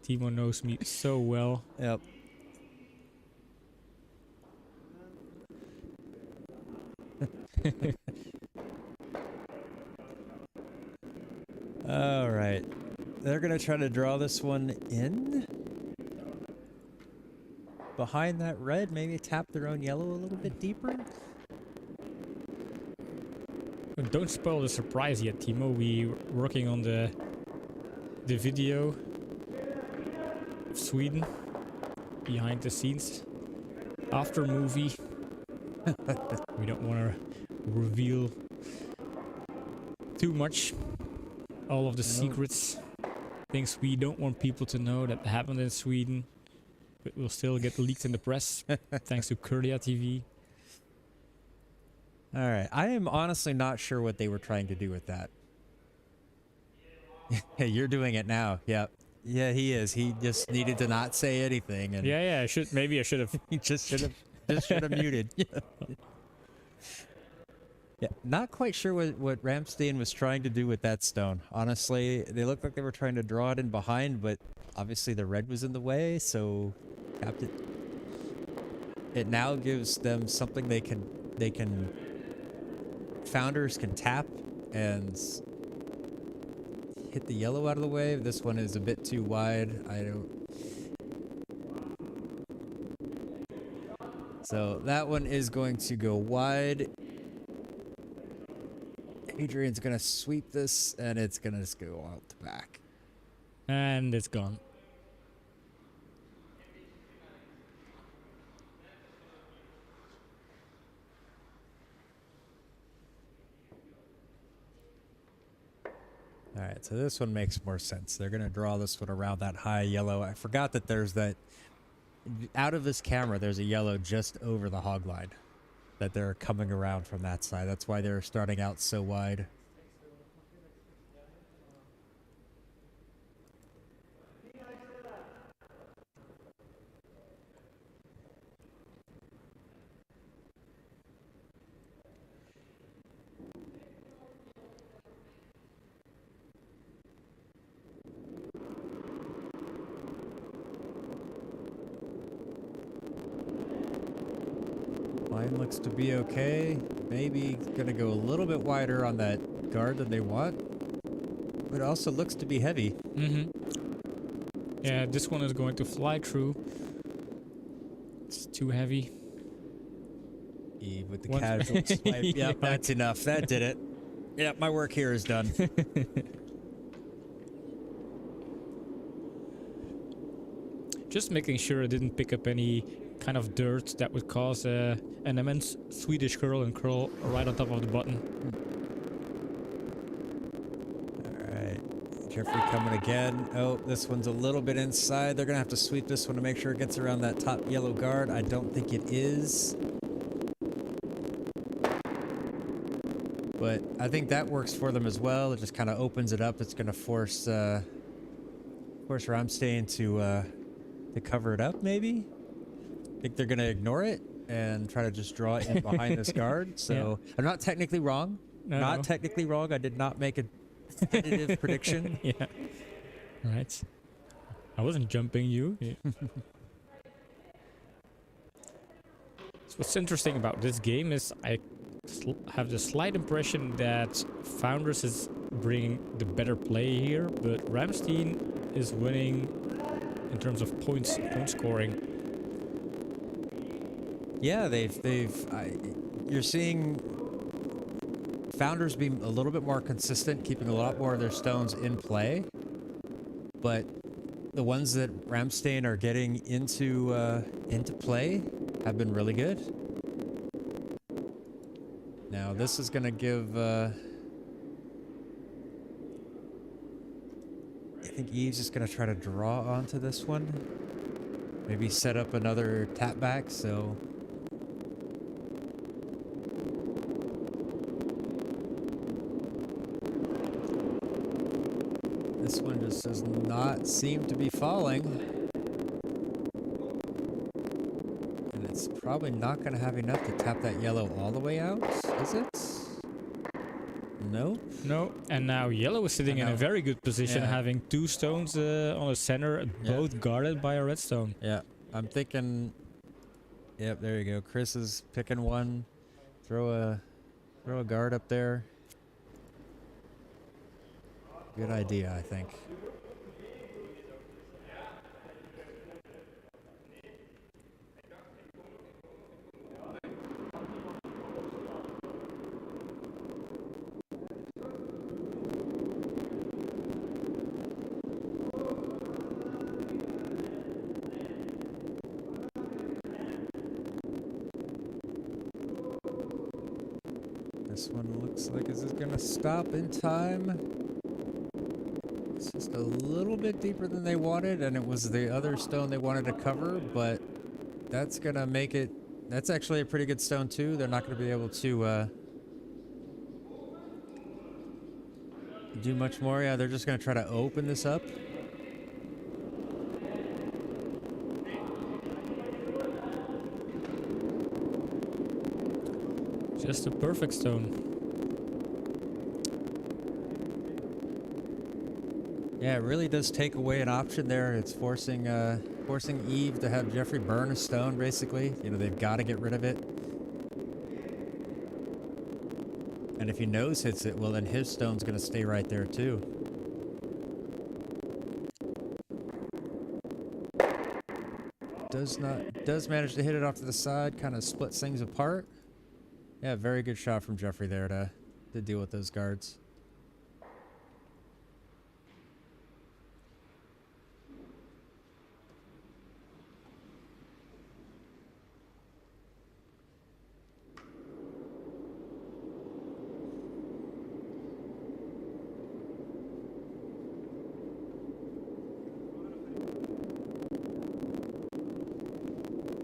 Timo knows me so well. Yep. All right. They're going to try to draw this one in. Behind that red, maybe tap their own yellow a little bit deeper. But don't spoil the surprise yet, Timo. We're working on the video of Sweden behind the scenes after movie. We don't want to reveal too much. All of the secrets, things we don't want people to know that happened in Sweden, but will still get leaked in the press thanks to Kurdia TV. All right. I am honestly not sure what they were trying to do with that. Hey, you're doing it now. Yep. Yeah, he is. He just needed to not say anything. And Yeah. I should have. he just should have muted. Yeah, not quite sure what Rammsteen was trying to do with that stone. Honestly, they looked like they were trying to draw it in behind, but obviously the red was in the way, so tapped it. It now gives them something they can founders can tap and hit the yellow out of the way. This one is a bit too wide. So that one is going to go wide. Adrian's going to sweep this, and it's going to just go out the back. And it's gone. All right, so this one makes more sense. They're going to draw this one around that high yellow. I forgot that there's that... Out of this camera, there's a yellow just over the hog line. That they're coming around from that side. That's why they're starting out so wide. Line looks to be okay. Maybe gonna go a little bit wider on that guard than they want. But it also looks to be heavy. Mm-hmm. Yeah, this one is going to fly through. It's too heavy. Eve with the casual swipe. Yep, that's enough. That did it. Yep, my work here is done. Just making sure it didn't pick up any kind of dirt that would cause an immense Swedish curl and curl right on top of the button. Alright, Jeffrey coming again. Oh, this one's a little bit inside. They're going to have to sweep this one to make sure it gets around that top yellow guard. I don't think it is. But I think that works for them as well. It just kind of opens it up. It's going to force Rammsteen to cover it up, maybe? I think they're going to ignore it and try to just draw it in behind this guard. So I'm not technically wrong. No. Not technically wrong. I did not make a definitive prediction. Yeah. Right. I wasn't jumping you. Yeah. So what's interesting about this game is I have the slight impression that Founders is bringing the better play here, but Rammsteen is winning in terms of point scoring. Yeah, you're seeing Founders be a little bit more consistent, keeping a lot more of their stones in play, but the ones that Rammsteen are getting into play have been really good. Now this is gonna give. I think Eve's just gonna try to draw onto this one. Maybe set up another tap back. So. This one just does not seem to be falling. And it's probably not going to have enough to tap that yellow all the way out, is it? Nope. No, and now yellow is sitting in a very good position, having 2 stones on the center, both guarded by a redstone. Yeah, I'm thinking... Yep, there you go. Chris is picking one. Throw a guard up there. Good idea, I think. This one looks like is it gonna stop in time? It's just a little bit deeper than they wanted, and it was the other stone they wanted to cover, but that's gonna make it... That's actually a pretty good stone too. They're not gonna be able to do much more. Yeah, they're just gonna try to open this up. Just a perfect stone. Yeah, it really does take away an option there. It's forcing Eve to have Jeffrey burn a stone, basically. You know, they've got to get rid of it. And if he nose hits it, well, then his stone's going to stay right there, too. Does manage to hit it off to the side, kind of splits things apart. Yeah, very good shot from Jeffrey there to deal with those guards.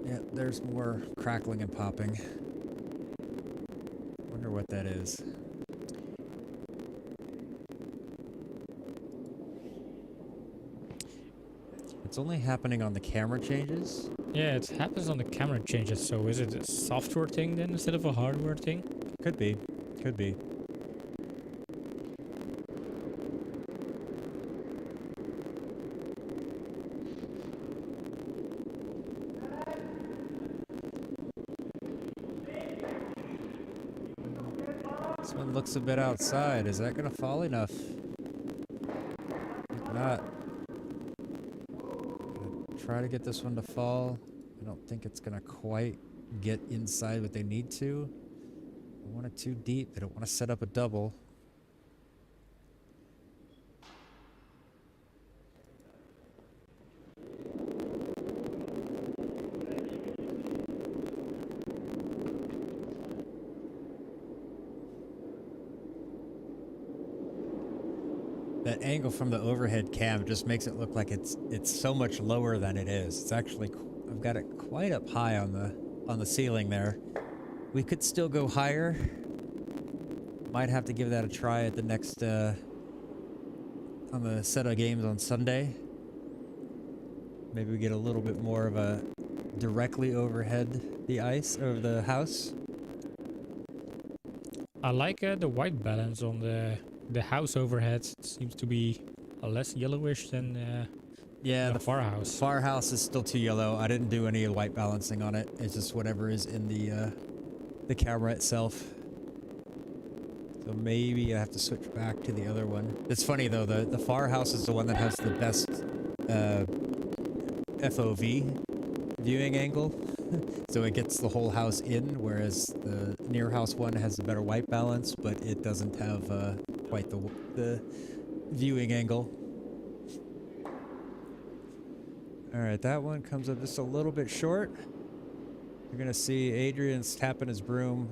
Yeah, there's more crackling and popping. Wonder what that is. It's only happening on the camera changes. Yeah, it happens on the camera changes, so is it a software thing then instead of a hardware thing? Could be. Could be. This one looks a bit outside. Is that going to fall enough? If not. Try to get this one to fall. I don't think it's going to quite get inside what they need to. They want it too deep. They don't want to set up a double. That angle from the overhead cam just makes it look like it's so much lower than it is. It's actually, I've got it quite up high on the ceiling there. We could still go higher. Might have to give that a try at the next on the set of games on Sunday. Maybe we get a little bit more of a directly overhead the ice or the house. I like the white balance on the house overhead. It seems to be less yellowish than yeah, the far house. Far house is still too yellow. I didn't do any white balancing on it. It's just whatever is in the camera itself. So maybe I have to switch back to the other one. It's funny though, the far house is the one that has the best FOV viewing angle. So it gets the whole house in, whereas the near house one has a better white balance, but it doesn't have quite the viewing angle. Alright, that one comes up just a little bit short. You're gonna see Adrian's tapping his broom,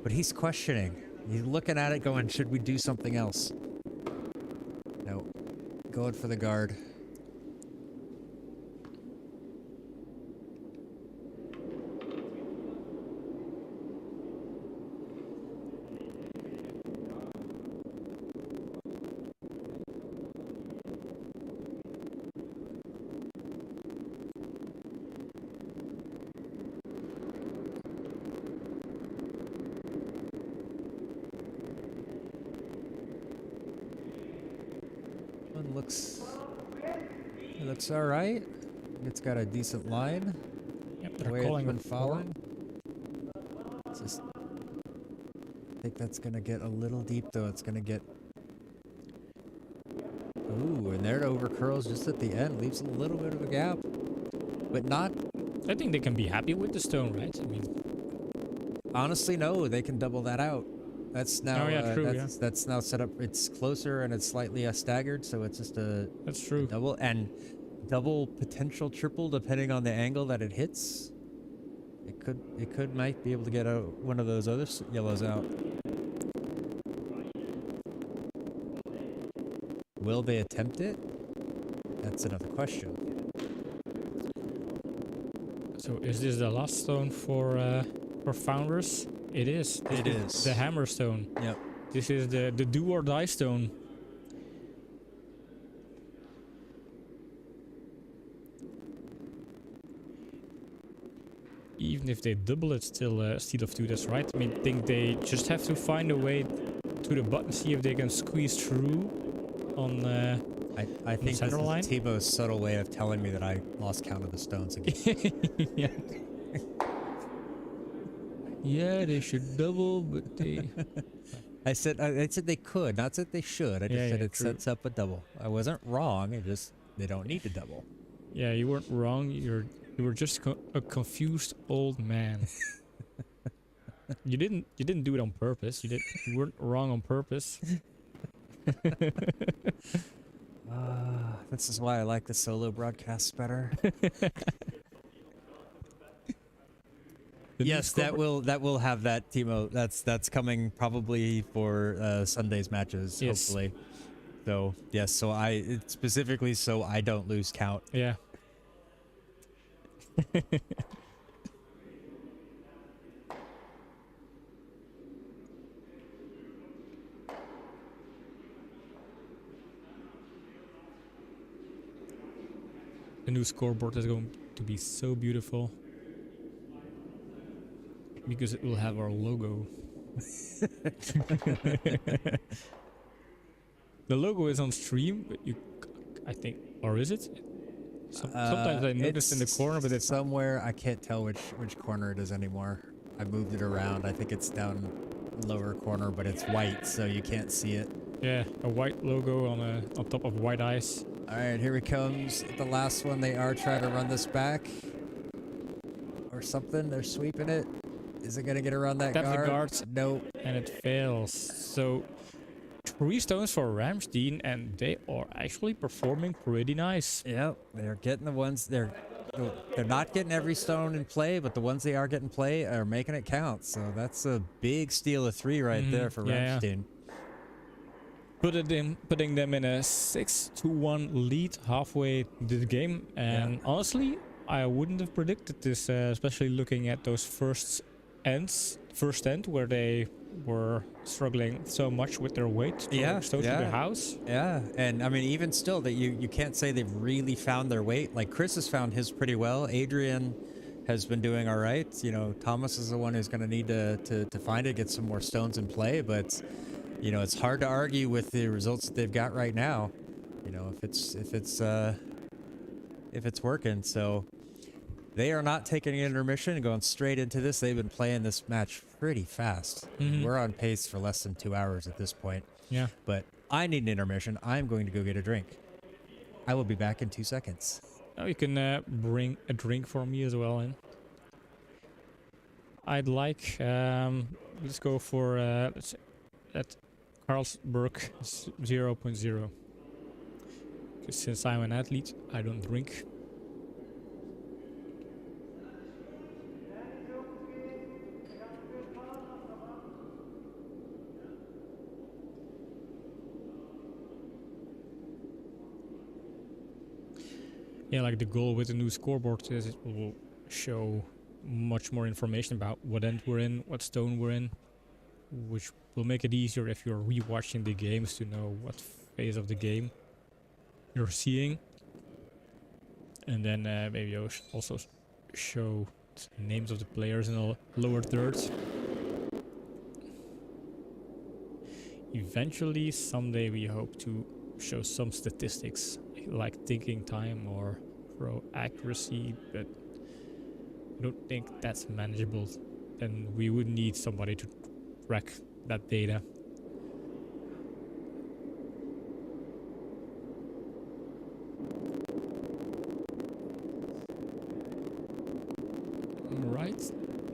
but he's questioning. He's looking at it going, should we do something else? No. Going for the guard. One looks all right. It's got a decent line. Yep, The they're way it's calling been it falling. It's just, I think that's gonna get a little deep though. It's gonna get. Ooh, and there it over curls just at the end, leaves a little bit of a gap, but not. I think they can be happy with the stone, right? I mean, Honestly, no. They can double that out. That's now. Oh, yeah, true, that's now set up. It's closer and it's slightly staggered, so it's just a. that's true. Double and double potential triple depending on the angle that it hits. It could might be able to get one of those other yellows out. Will they attempt it? That's another question. So is this the last stone for founders? It is. It is. The hammer stone. Yep. This is the do or die stone. Even if they double it, still a steal of 2, that's right. I mean, I think they just have to find a way to the button, see if they can squeeze through on I think this is center line? Tebo's subtle way of telling me that I lost count of the stones again. yeah. Yeah, they should double, but they... I said they could, not said they should. I just Yeah, said yeah, it true. sets up a double. I wasn't wrong. It just they don't need to double. Yeah, you weren't wrong. You were just a confused old man. You didn't do it on purpose. You weren't wrong on purpose. This is why I like the solo broadcasts better. Yes, that will have that, Timo. That's coming probably for Sunday's matches, Yes. hopefully. So yes, so it's specifically so I don't lose count. Yeah. The new scoreboard is going to be so beautiful because it will have our logo. The logo is on stream, but I think, or is it? Sometimes I notice in the corner, but it's somewhere. I can't tell which corner it is anymore. I moved it around. I think it's down lower corner, but it's white, so you can't see it. yeah, a white logo on top of white ice. All right, here he comes. The last one. They are trying to run this back or something. They're sweeping it. Is it gonna get around that Tap the guard? guards. Nope. And it fails. So 3 stones for Rammsteen, and they are actually performing pretty nice. Yep, they're getting the ones they're not getting every stone in play, but the ones they are getting play are making it count. So that's a big steal of 3 right there for Yeah. Rammsteen. Putting them in a 6-1 lead halfway through the game, and honestly, I wouldn't have predicted this, especially looking at those first end where they were struggling so much with their weight to to the house. Yeah, and I mean, even still, that you can't say they've really found their weight. Like Chris has found his pretty well. Adrian has been doing all right. You know, Thomas is the one who's going to need to find it, get some more stones in play. But you know, it's hard to argue with the results that they've got right now. You know, if it's working. So They are not taking an intermission and going straight into this. They've been playing this match pretty fast. We're on pace for less than 2 hours at this point. Yeah. But I need an intermission. I'm going to go get a drink. I will be back in 2 seconds. Oh, you can bring a drink for me as well in. I'd like, let's go for, let's say, at Carlsberg 0.0. Because since I'm an athlete, I don't drink. Yeah, like the goal with the new scoreboard is it will show much more information about what end we're in, what stone we're in, which will make it easier if you're rewatching the games to know what phase of the game you're seeing. And then maybe also show names of the players in the lower thirds. Eventually, someday we hope to show some statistics like thinking time or throw accuracy, but I don't think that's manageable, and we would need somebody to track that data. Right,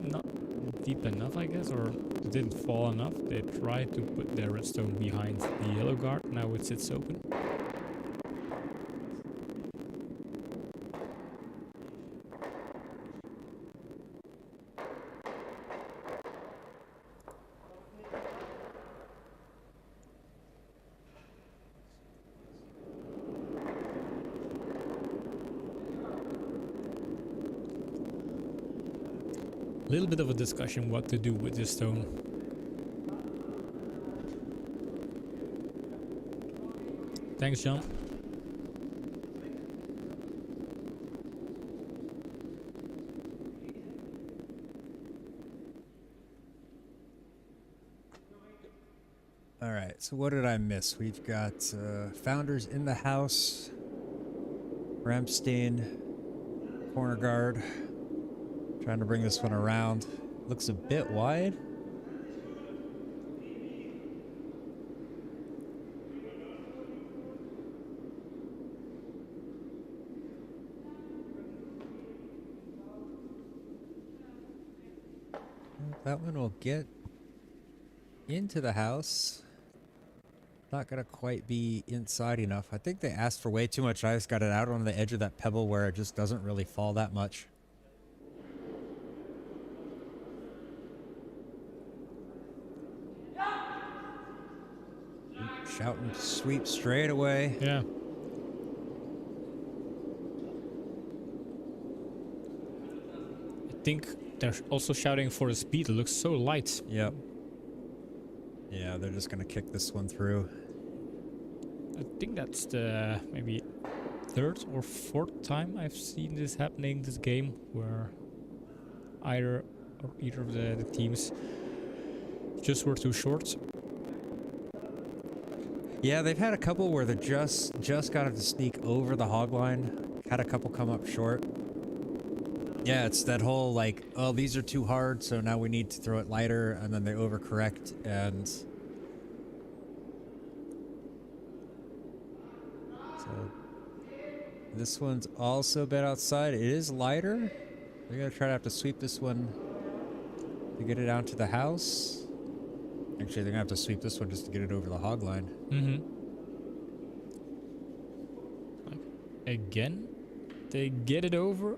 not deep enough, I guess, or it didn't fall enough. They tried to put their redstone behind the yellow guard, now it sits open. Little bit of a discussion what to do with this stone. Thanks, John. All right, so what did I miss? We've got Founders in the house, Rammsteen, corner guard. Trying to bring this one around. Looks a bit wide. That one will get into the house. Not gonna quite be inside enough. I think they asked for way too much ice. Got it out on the edge of that pebble where it just doesn't really fall that much. Shouting sweep straight away. Yeah. I think they're also shouting for the speed. It looks so light. Yep. Yeah, they're just gonna kick this one through. I think that's the maybe third or fourth time I've seen this happening this game, where either of the teams just were too short. Yeah, they've had a couple where they just got it to sneak over the hog line. Had a couple come up short. Yeah, it's that whole like, oh, these are too hard, so now we need to throw it lighter, and then they overcorrect, and so this one's also been outside. It is lighter. They're gonna try to have to sweep this one to get it out to the house. Actually, they're gonna have to sweep this one just to get it over the hog line. Again, they get it over.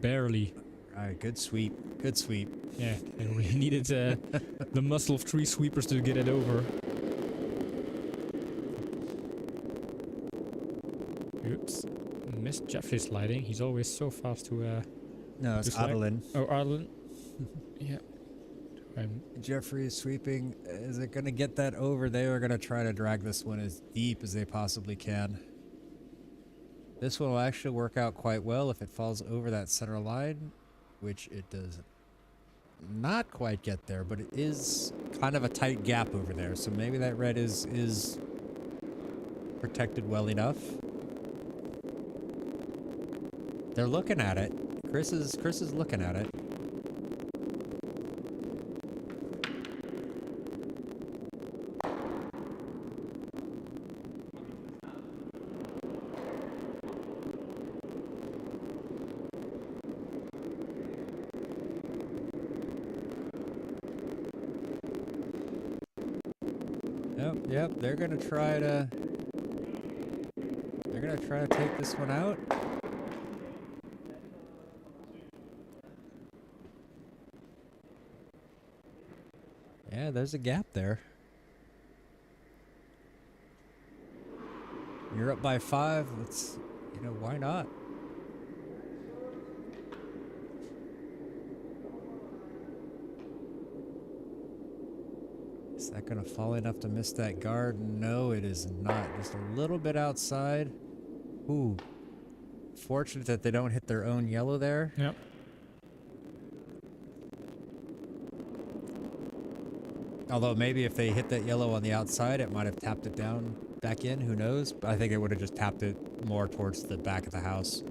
Barely. All right, good sweep. Good sweep. Yeah, they really needed the muscle of 3 sweepers to get it over. Oops. Missed Jeffrey sliding. He's always so fast to No, it's Adeline. Oh, Adeline. Yeah. Jeffrey is sweeping. Is it going to get that over? They are going to try to drag this one as deep as they possibly can. This one will actually work out quite well if it falls over that center line, which it does not quite get there, but it is kind of a tight gap over there, so maybe that red is protected well enough. They're looking at it. Chris is looking at it. Yep, they're gonna try to take this one out. Yeah, there's a gap there. You're up by 5. Let's, why not? Is that gonna fall enough to miss that guard? No, it is not. Just a little bit outside. Ooh. Fortunate that they don't hit their own yellow there. Yep. Although maybe if they hit that yellow on the outside, it might have tapped it down back in. Who knows? But I think it would have just tapped it more towards the back of the house.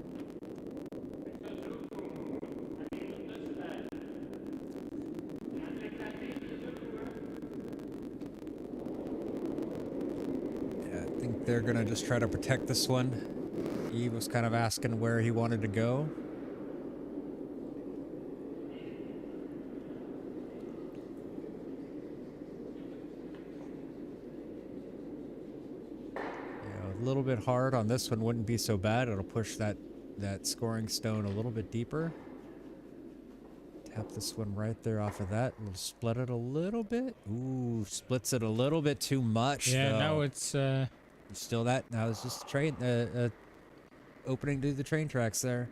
Yeah, I think they're going to just try to protect this one. He was kind of asking where he wanted to go. A little bit hard on this one wouldn't be so bad. It'll push that scoring stone a little bit deeper. Tap this one right there off of that. We'll split it a little bit. Ooh, splits it a little bit too much. Yeah, though. now it's still that. Now it's just train opening to the train tracks there.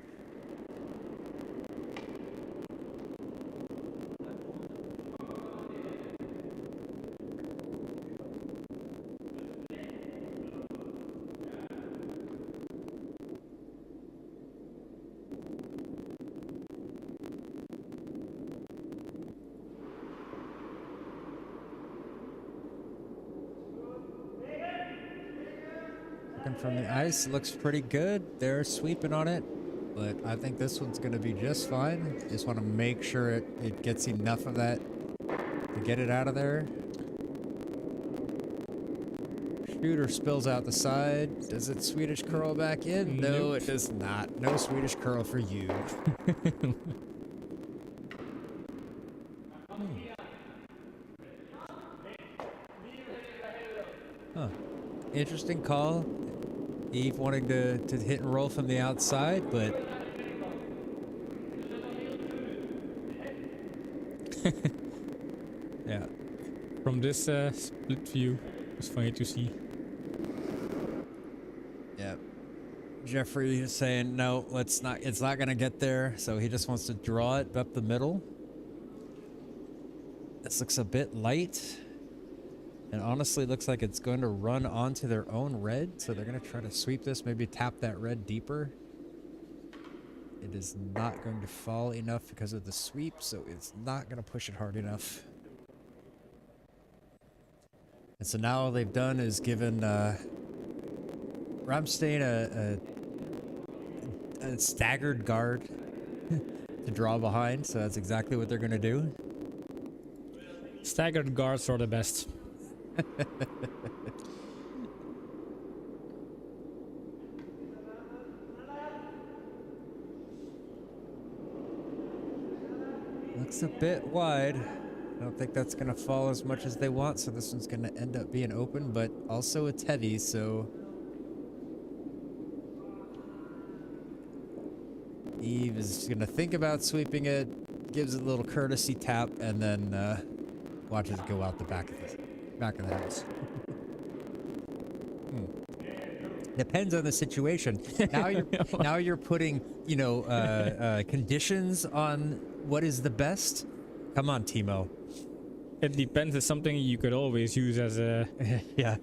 From the ice, looks pretty good. They're sweeping on it, but I think this one's going to be just fine. Just want to make sure it gets enough of that to get it out of there. Shooter spills out the side. Does it Swedish curl back in? No, Nope. it does not. No Swedish curl for you. Huh. Interesting call. Eve wanting to hit and roll from the outside, but yeah. from this split view, it's funny to see. Yeah. Jeffrey is saying no, it's not gonna get there, so he just wants to draw it up the middle. This looks a bit light. And honestly, looks like it's going to run onto their own red, so they're going to try to sweep this, maybe tap that red deeper. It is not going to fall enough because of the sweep, so it's not going to push it hard enough. And so now all they've done is given Rammsteen a staggered guard to draw behind, so that's exactly what they're going to do. Staggered guards are the best. Looks a bit wide. I don't think that's going to fall as much as they want, so this one's going to end up being open, but also it's heavy, so Eve is going to think about sweeping it, gives it a little courtesy tap, and then watches it go out the back of the house. Depends on the situation. Now you're putting, conditions on what is the best. Come on, Timo. It depends. It's something you could always use as a yeah.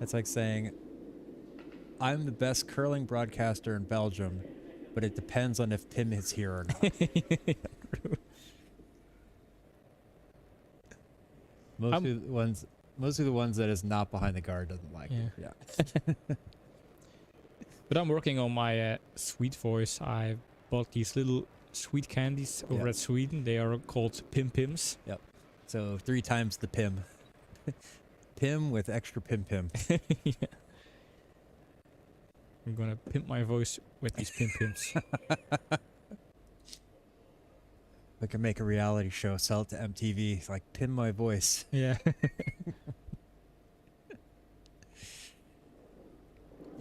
It's like saying, I'm the best curling broadcaster in Belgium, but it depends on if Pim is here or not. Most of the ones Mostly the ones that is not behind the guard doesn't like it. Yeah. But I'm working on my sweet voice. I bought these little sweet candies over at Sweden. They are called Pim Pims. Yep. So 3 times the Pim. Pim with extra Pim Pim. Yeah. I'm gonna pimp my voice with these Pim Pims. We can make a reality show, sell it to MTV. It's like, pim my voice. Yeah.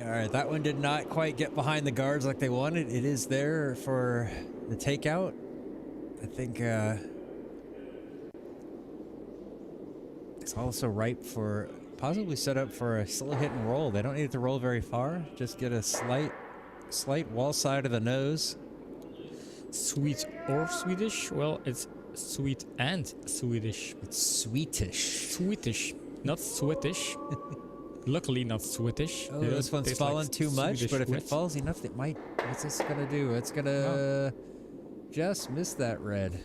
All right, that one did not quite get behind the guards like they wanted. It is there for the takeout. I think it's also ripe for possibly set up for a slow hit and roll. They don't need it to roll very far. Just get a slight wall side of the nose. Sweet or Swedish? Well, it's sweet and Swedish. It's sweetish. Swedish, not Swedish. Luckily, not Swedish. Oh, this one's fallen too much, Swedish but if wit. it falls enough, it might. What's this gonna do? It's gonna just miss that red.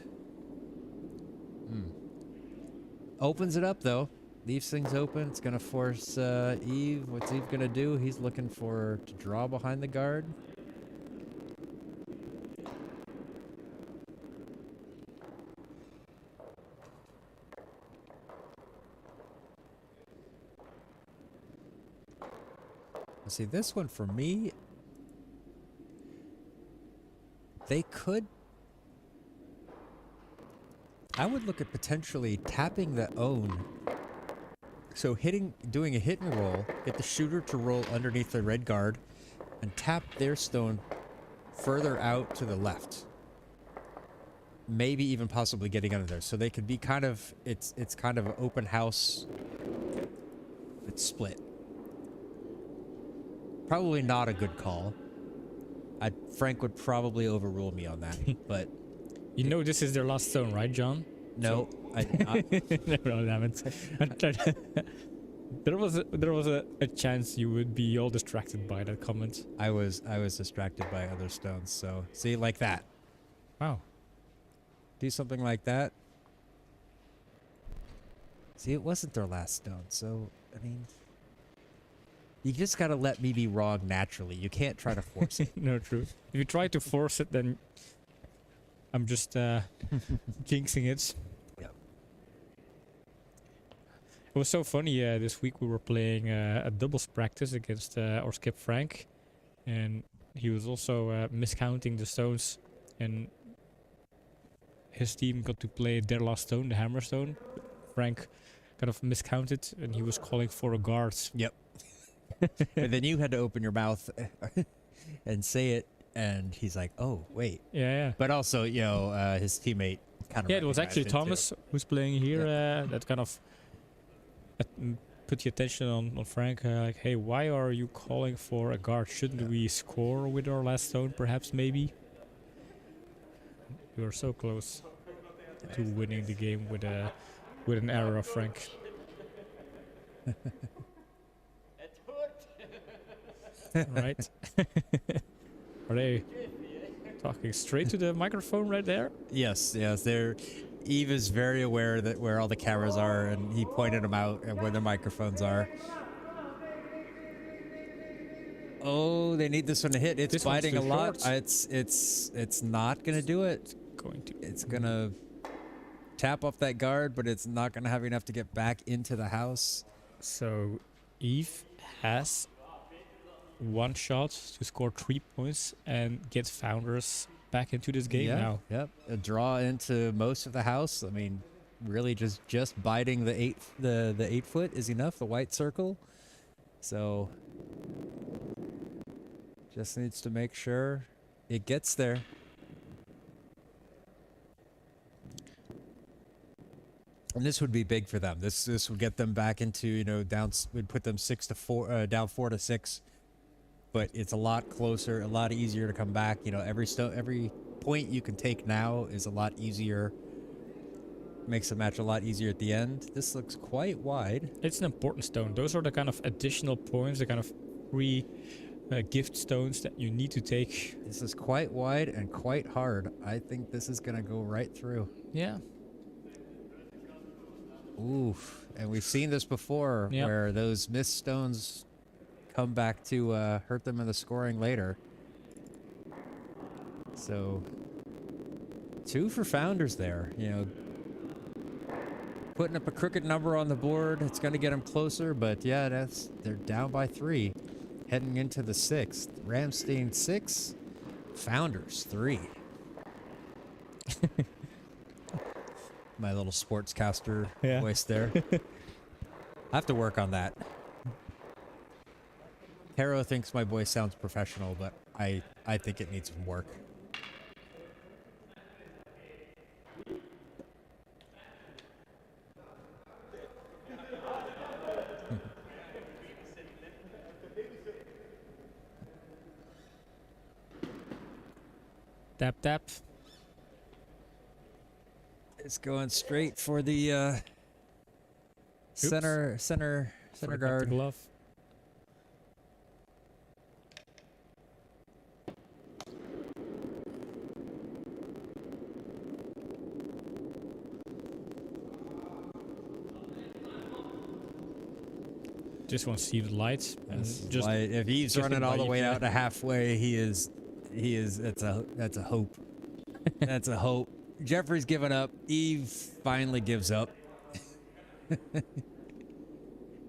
Opens it up though. Leaves things open. It's gonna force Eve. What's Eve gonna do? He's looking to draw behind the guard. See, this one for me, they could. I would look at potentially tapping the own. So doing a hit and roll, get the shooter to roll underneath the red guard, and tap their stone further out to the left. Maybe even possibly getting under there, so they could be kind of. It's kind of an open house. It's split. Probably not a good call. Frank would probably overrule me on that, but You know this is their last stone, right, John? no, I did not. No, damn it. There was a chance you would be all distracted by that comment. I was distracted by other stones. So see, like that. Wow. Do something like that. See, it wasn't their last stone, so I mean, you just gotta let me be wrong naturally. You can't try to force it. No, true. If you try to force it, then I'm just jinxing it. Yep. It was so funny. This week we were playing a doubles practice against our skip Frank, and he was also miscounting the stones, and his team got to play their last stone, the hammer stone. Frank kind of miscounted, and he was calling for a guard. Yep. And then you had to open your mouth and say it, and he's like, "Oh, wait." Yeah. But also, you know, his teammate kind of. Yeah, it was actually Thomas who's playing here. That kind of put the attention on Frank. Like, hey, why are you calling for a guard? Shouldn't we score with our last stone, perhaps, maybe? We were so close to winning the game with an error of Frank. Right? Are they talking straight to the microphone right there? Yes. They're. Eve is very aware that where all the cameras are, and he pointed them out and where the microphones are. Oh, they need this one to hit. It's This one's biting a too lot. short. It's not gonna do it. It's gonna tap off that guard, but it's not gonna have enough to get back into the house. So Eve has one shot to score 3 points and get Founders back into this game now. Yep. A draw into most of the house. I mean, really just biting the 8 foot is enough, the white circle. So just needs to make sure it gets there. And this would be big for them. This would get them back into, you know, would put them 6-4, down 4-6. But it's a lot closer, a lot easier to come back. You know, every point you can take now is a lot easier. Makes the match a lot easier at the end. This looks quite wide. It's an important stone. Those are the kind of additional points, the kind of free gift stones that you need to take. This is quite wide and quite hard. I think this is going to go right through. Yeah. Oof. And we've seen this before Yep. where those missed stones come back to hurt them in the scoring later. So 2 for Founders there, you know, putting up a crooked number on the board. It's going to get them closer, but yeah, they're down by 3 heading into the 6th. Rammsteen 6, Founders 3. My little sportscaster voice there. I have to work on that. Taro thinks my voice sounds professional, but I think it needs some work. Tap, tap. It's going straight for the center Forgot the guard. glove. Just want to see the lights. And just If he's just running all the invite way you. out to halfway, he is. That's a hope. That's a hope. Jeffrey's given up. Eve finally gives up.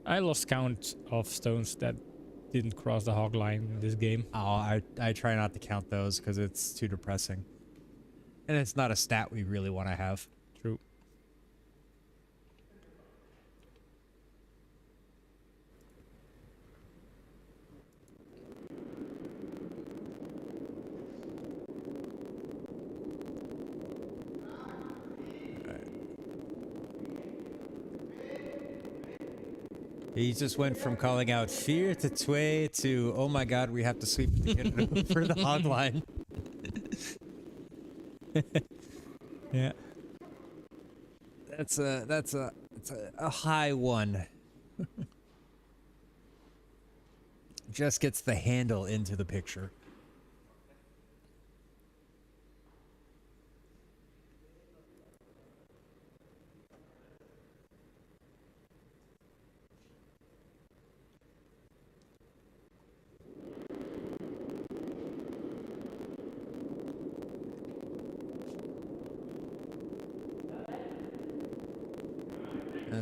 I lost count of stones that didn't cross the hog line in this game. Oh, I try not to count those because it's too depressing, and it's not a stat we really want to have. True. He just went from calling out fear to tway to, oh my god, we have to sweep to get it over the hog line. Yeah. It's a high one. Just gets the handle into the picture.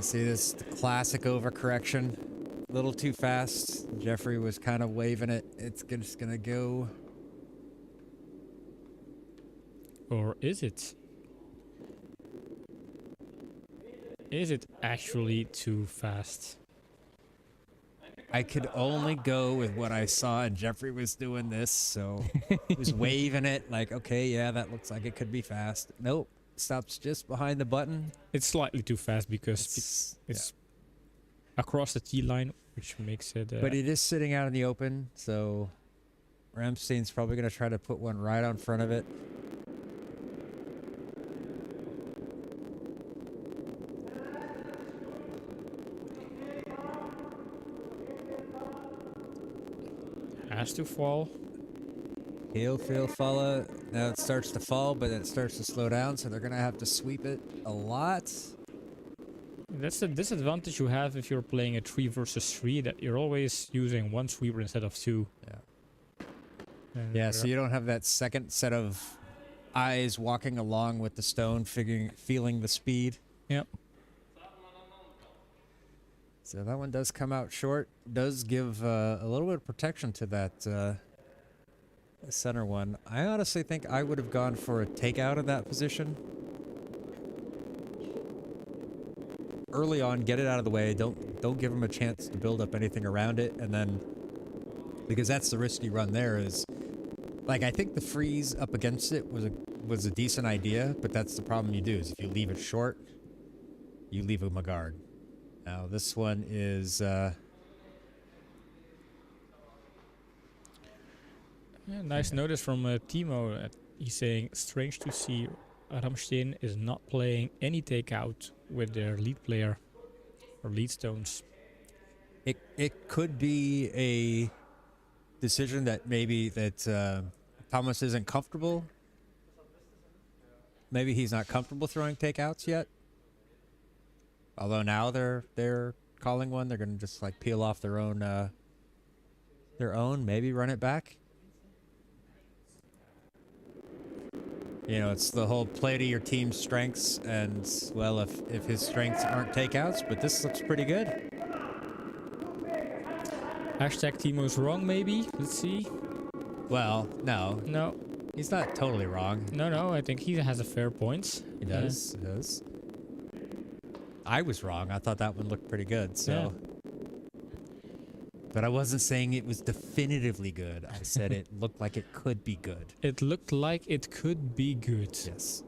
See this classic overcorrection. A little too fast. Jeffrey was kind of waving it. It's just gonna go. Or is it? Is it actually too fast? I could only go with what I saw, and Jeffrey was doing this, so he was waving it like, okay, yeah, that looks like it could be fast. Nope. Stops just behind the button. It's slightly too fast because it's across the T line, which makes it... But it is sitting out in the open, so Rammsteen's probably going to try to put one right on front of it. has to fall. Heel fail follow. Now it starts to fall, but then it starts to slow down, so they're going to have to sweep it a lot. That's the disadvantage you have if you're playing a 3 versus 3, that you're always using one sweeper instead of 2. Yeah. And Yeah, so you don't have that second set of eyes walking along with the stone, feeling the speed. Yep. So that one does come out short. Does give a little bit of protection to that center one. I honestly think I would have gone for a takeout of that position. Early on, get it out of the way. Don't give them a chance to build up anything around it, and then because that's the risky run there is, like, I think the freeze up against it was a decent idea, but that's the problem you do is if you leave it short, you leave them a guard. Now this one is Yeah, nice notice from Timo. He's saying, strange to see Rammsteen is not playing any takeout with their lead player or lead stones. it could be a decision that maybe that Thomas isn't comfortable. Maybe he's not comfortable throwing takeouts yet. Although now they're calling one. They're gonna just like peel off their own, maybe run it back. You know, it's the whole play to your team's strengths, and well, if his strengths aren't takeouts, but this looks pretty good. Hashtag Timo's wrong, maybe. Let's see. Well, no, No, he's not totally wrong. no. I think he has a fair point. He does. He does. I was wrong. I thought that one looked pretty good. So, but I wasn't saying it was definitively good. I said it looked like it could be good. It looked like it could be good. Yes.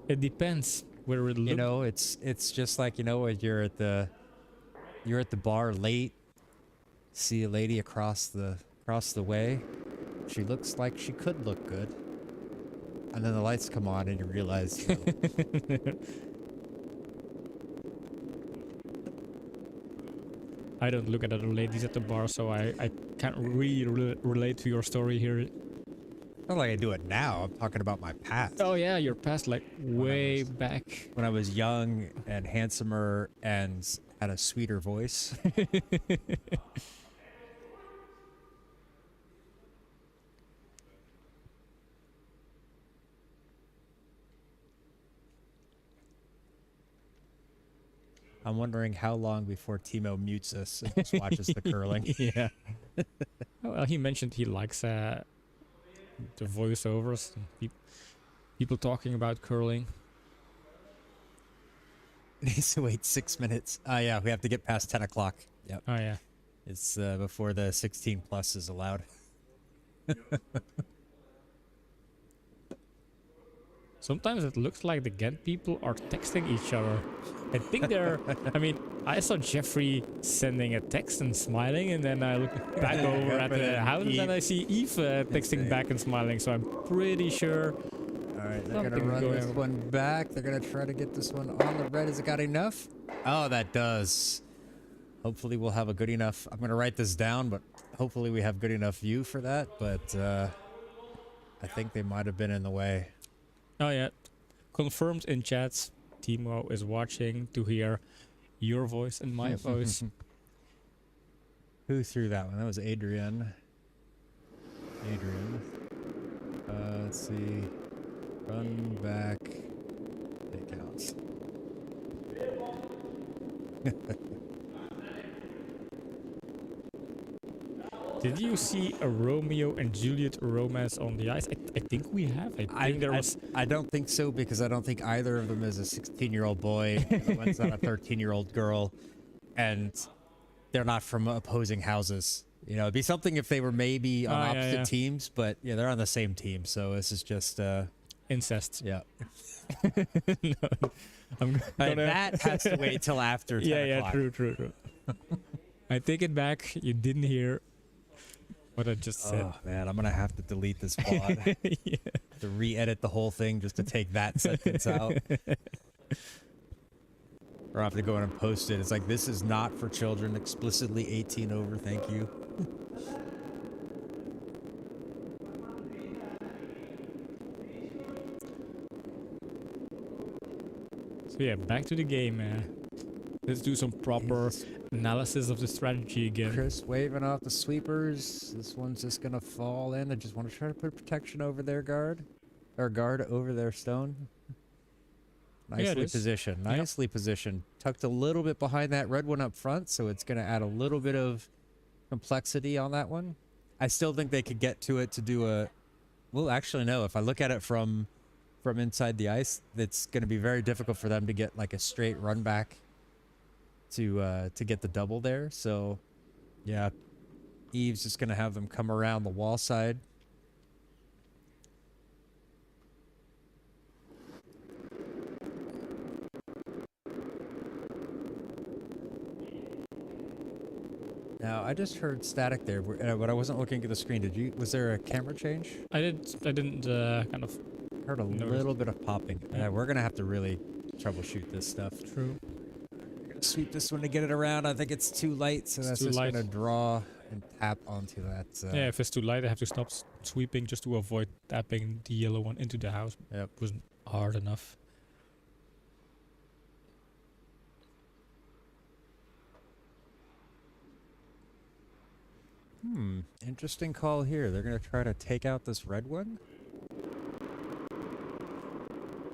It depends where it looks. You know, it's just like, you know, when you're at the bar late, see a lady across the way. She looks like she could look good. And then the lights come on and you realize, you know, I don't look at other ladies at the bar, so I can't really relate to your story here. not like I do it now. I'm talking about my past. Oh yeah, your past, like way back. When I was young and handsomer and had a sweeter voice. I'm wondering how long before Timo mutes us and just watches the curling. Yeah. Oh, well, he mentioned he likes the voiceovers, and people talking about curling. Needs to wait 6 minutes. Yeah, we have to get past 10 o'clock. Yep. Oh yeah. It's before the 16 plus is allowed. Sometimes it looks like the Ghent people are texting each other. I think they're... I mean, I saw Jeffrey sending a text and smiling, and then I look back over at the house, and then I see Eve texting back and smiling, so I'm pretty sure... All right, they're going to run this one back. They're going to try to get this one on the red. Has it got enough? Oh, that does. Hopefully we'll have a good enough... I'm going to write this down, but hopefully we have good enough view for that, but I think they might have been in the way. Oh yeah, confirmed in chats. Timo is watching to hear your voice and my voice. Who threw that one? That was Adrian. Let's see. Run back. It counts. Did you see a Romeo and Juliet romance on the ice? I think we have. I think there was. I don't think so, because I don't think either of them is a 16-year-old boy. One's not a 13-year-old girl, and they're not from opposing houses. You know, it'd be something if they were maybe on opposite teams, but yeah, they're on the same team. So this is just incest. Yeah. No, I'm gonna... That has to wait till after 10 o'clock. Yeah, true. I take it back. You didn't hear what I just said. Oh man, I'm gonna have to delete this pod. Yeah. To re-edit the whole thing just to take that sentence out. Or I have to go in and post it. It's like, this is not for children, explicitly 18 over, thank you. So yeah, back to the game. Let's do some proper analysis of the strategy again. Chris waving off the sweepers. This one's just gonna fall in. I just want to try to put protection over their guard. Or guard over their stone. Nicely positioned. Nicely positioned. Tucked a little bit behind that red one up front, so it's gonna add a little bit of complexity on that one. I still think they could get to it to do a... Well, actually, no. If I look at it from inside the ice, it's gonna be very difficult for them to get like a straight run back to get the double there. So yeah, Eve's just gonna have them come around the wall side. Now I just heard static there, but I wasn't looking at the screen. Did you? Was there a camera change? I didn't kind of heard a little bit of popping. Yeah. We're gonna have to really troubleshoot this stuff. True. Sweep this one to get it around. I think it's too light, so that's just gonna draw and tap onto that. Yeah, if it's too light, I have to stop sweeping just to avoid tapping the yellow one into the house. Yep. It wasn't hard enough. Interesting call here. They're going to try to take out this red one.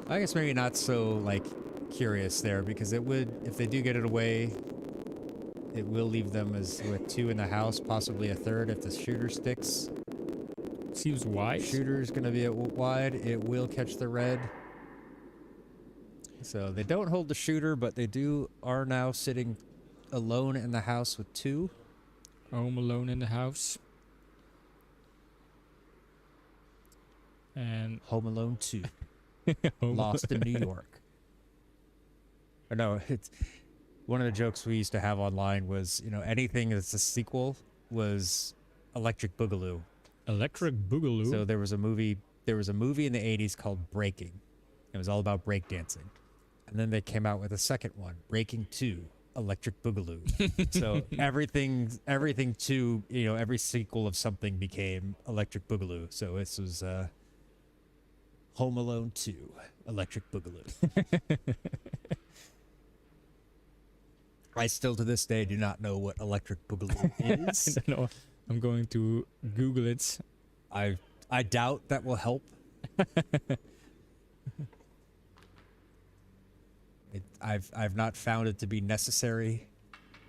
I guess maybe not so, like, curious there, because it would, if they do get it away, it will leave them as with 2 in the house, possibly a third if the shooter sticks. Seems wise. Shooter's going to be at wide. It will catch the red. So they don't hold the shooter, but they are now sitting alone in the house with 2. Home alone in the house. And Home Alone 2. Home Lost in New York. Or no, it's one of the jokes we used to have online was, you know, anything that's a sequel was Electric Boogaloo. Electric Boogaloo. So there was a movie in the 80s called Breaking. It was all about breakdancing. And then they came out with a second one, Breaking 2, Electric Boogaloo. So everything to, you know, every sequel of something became Electric Boogaloo. So this was Home Alone 2, Electric Boogaloo. I still to this day do not know what Electric Boogaloo is. I don't know. I'm going to Google it. I doubt that will help. I've not found it to be necessary.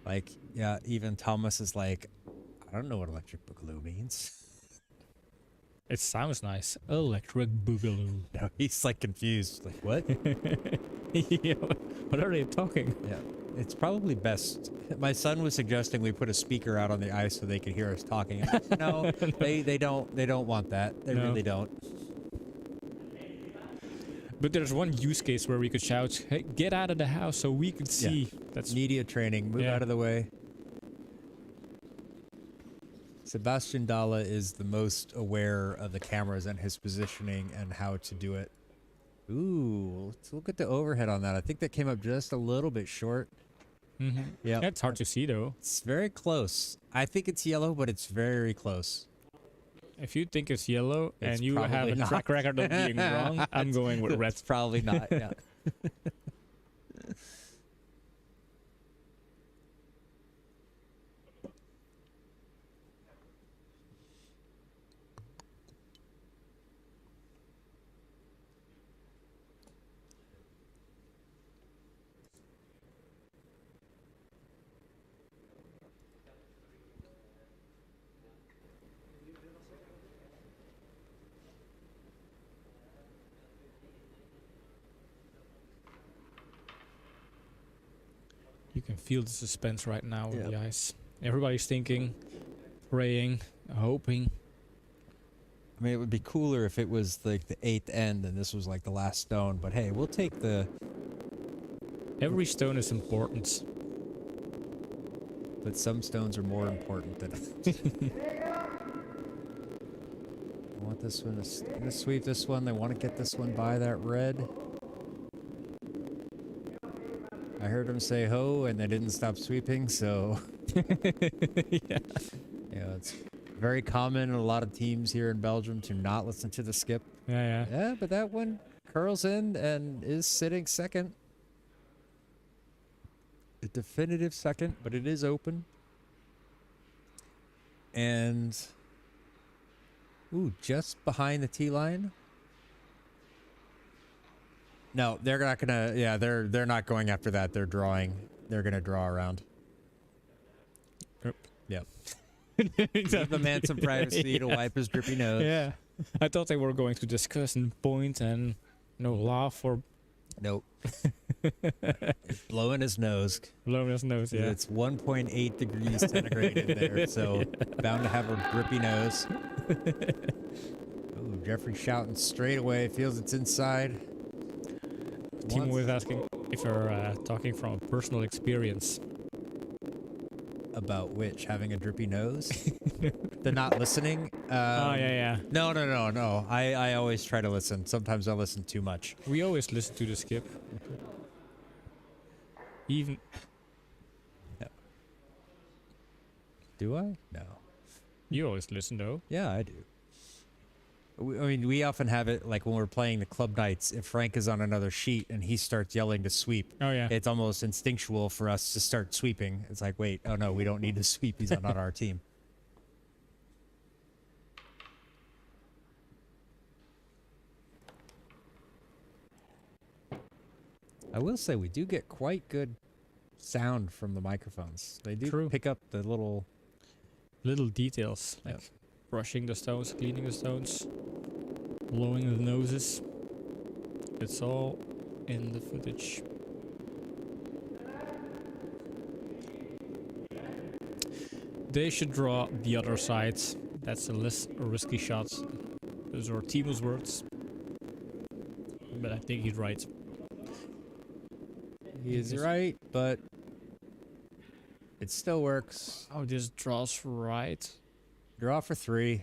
Like, yeah, even Thomas is like, I don't know what Electric Boogaloo means. It sounds nice. Electric Boogaloo. No, he's like confused. Like, what? Yeah, what are they talking? Yeah, it's probably best. My son was suggesting we put a speaker out on the ice so they could hear us talking. No, they don't want that. They really don't. But there's one use case where we could shout, "Hey, get out of the house so we could see." Yeah. That's Media training. Move out of the way. Sebastian Dalla is the most aware of the cameras and his positioning and how to do it. Ooh, let's look at the overhead on that. I think that came up just a little bit short. Mm-hmm. Yeah, it's hard to see though. It's very close. I think it's yellow, but it's very close. If you think it's yellow It's and you have a probably track record of being wrong, I'm going with red. It's probably not. Yeah. You can feel the suspense right now on the ice. Everybody's thinking, praying, hoping. I mean, it would be cooler if it was like the 8th end and this was like the last stone. But hey, we'll take the... Every stone is important. But some stones are more important than others. I want this one to sweep this one. They want to get this one by that red. I heard him say ho, and they didn't stop sweeping, so... Yeah. You know, it's very common in a lot of teams here in Belgium to not listen to the skip. Yeah. Yeah, but that one curls in and is sitting second. A definitive second, but it is open. And... Ooh, just behind the tee line. No, they're not gonna. Yeah, they're not going after that. They're drawing. They're gonna draw around. Yep. Give the man some privacy to wipe his drippy nose. Yeah. I thought they were going to discuss and point and laugh or Nope. It's blowing his nose. blowing his nose. Yeah. It's 1.8 degrees centigrade in there, so bound to have a drippy nose. Ooh, Jeffrey shouting straight away. Feels it's inside. Timo was asking if you're talking from personal experience. About which? Having a drippy nose? They're not listening? Yeah. No. I always try to listen. Sometimes I listen too much. We always listen to the skip. Even... Yeah. Do I? No. You always listen though. Yeah, I do. I mean, we often have it like when we're playing the club nights. If Frank is on another sheet and he starts yelling to sweep, Oh yeah. it's almost instinctual for us to start sweeping. It's like, wait, oh no, we don't need to sweep. He's not on our team. I will say we do get quite good sound from the microphones. They do True. pick up the little details, like Yep. brushing the stones, cleaning the stones, blowing the noses. It's all in the footage. They should draw the other side. That's a less risky shot. Those are Timo's words. But I think he's right. He is right, but it still works. Oh, this draws right. Draw for 3.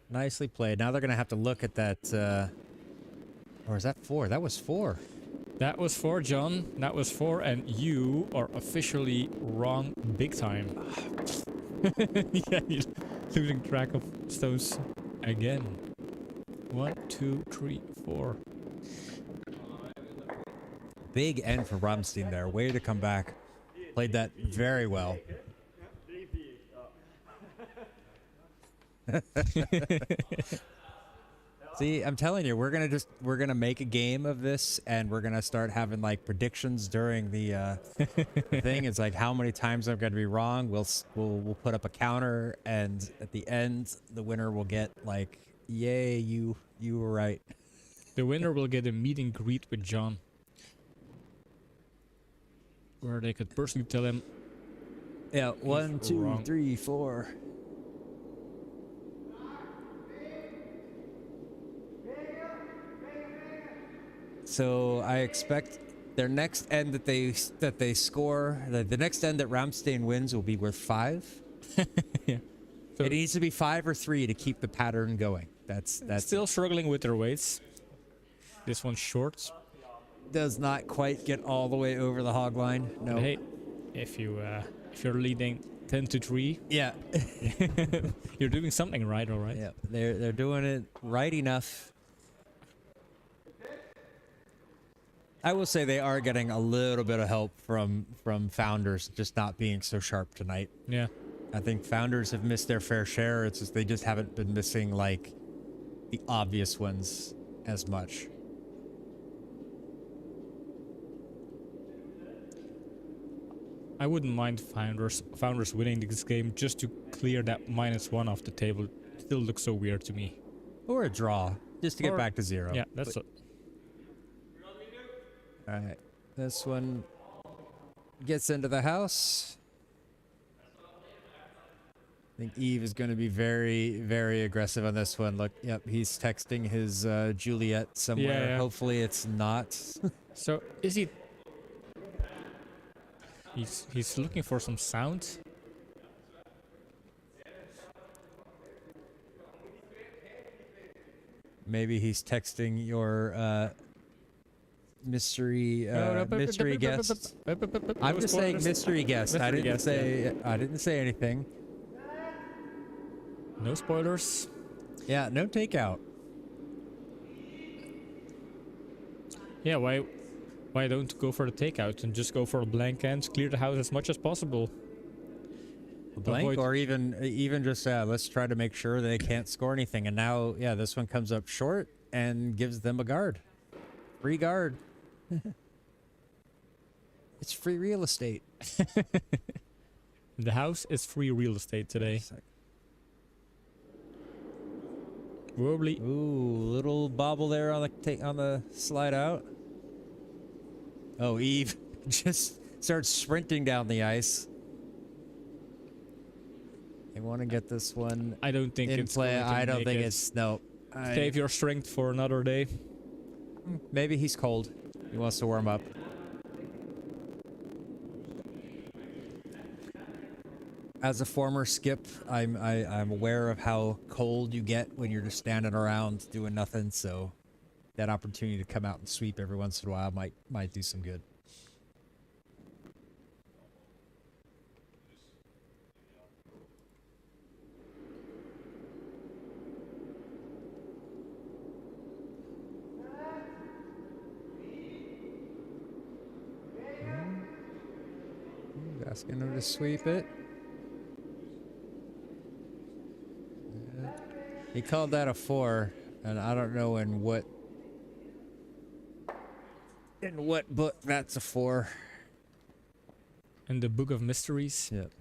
Nicely played. Now they're going to have to look at that. Or is that 4? That was 4. That was 4, John. That was 4, and you are officially wrong big time. Yeah, you're losing track of stones again. 1, 2, 3, 4. Big end for Rammsteen there. Way to come back. Played that very well. See, I'm telling you, we're gonna make a game of this, and we're gonna start having like predictions during the thing. It's like how many times I'm gonna be wrong. We'll put up a counter, and at the end, the winner will get like, yay, you were right. The winner will get a meet and greet with John, where they could personally tell him. Yeah, 1, 2, wrong. 3, 4. So I expect their next end that they score, the next end that Rammsteen wins will be worth 5. Yeah. So It needs to be 5 or 3 to keep the pattern going. That's still struggling with their weights. This one's short. does not quite get all the way over the hog line. No. But hey, if you're leading 10 to 3, Yeah. you're doing something right, all right? Yeah. They're doing it right enough. I will say they are getting a little bit of help from Founders just not being so sharp tonight. Yeah. I think Founders have missed their fair share. It's just they just haven't been missing like the obvious ones as much. I wouldn't mind Founders winning this game just to clear that -1 off the table. It still looks so weird to me. Or a draw, just to get Or- back to 0. Yeah, that's it. All right. This one gets into the house. I think Eve is going to be very, very aggressive on this one. Look, yep, he's texting his Juliet somewhere. Yeah. Hopefully it's not. So is he? He's looking for some sound. Maybe he's texting your mystery guest. I'm just saying mystery guest. I didn't say anything. No spoilers. Yeah, no takeout. Yeah, why don't go for the takeout and just go for a blank end, clear the house as much as possible. Blank, Avoid- or even just let's try to make sure they can't score anything. And now, yeah, this one comes up short and gives them a guard. Free guard. It's free real estate. The house is free real estate today. Wobbly. Ooh, little bobble there on the slide out. Oh, Eve just starts sprinting down the ice. They want to get this one I don't think in it's play. going to I don't make think it. it's no. Save your strength for another day. Maybe he's cold. He wants to warm up. As a former skip, I'm aware of how cold you get when you're just standing around doing nothing. So that opportunity to come out and sweep every once in a while might do some good. Asking him to sweep it. He called that a 4, and I don't know in what In what book? That's a 4. In the Book of Mysteries. Yep.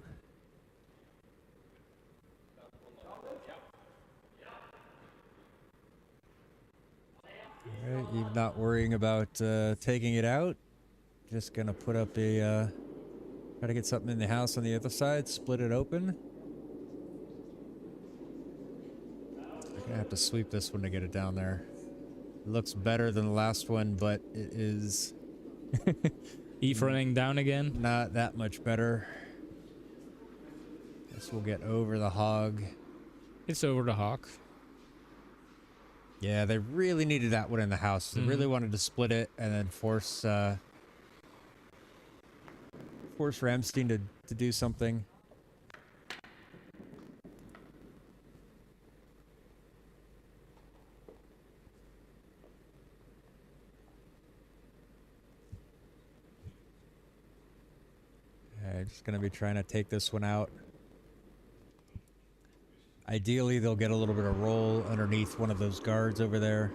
Alright, you're not worrying about taking it out. Just gonna put up a try to get something in the house on the other side, split it open. I'm gonna have to sweep this one to get it down there. It looks better than the last one, but it is Eve running down again. not that much better. Guess we'll get over the hog. It's over the hawk. Yeah, they really needed that one in the house. They really wanted to split it and then force Rammsteen to do something. I'm just gonna be trying to take this one out. Ideally, they'll get a little bit of roll underneath one of those guards over there.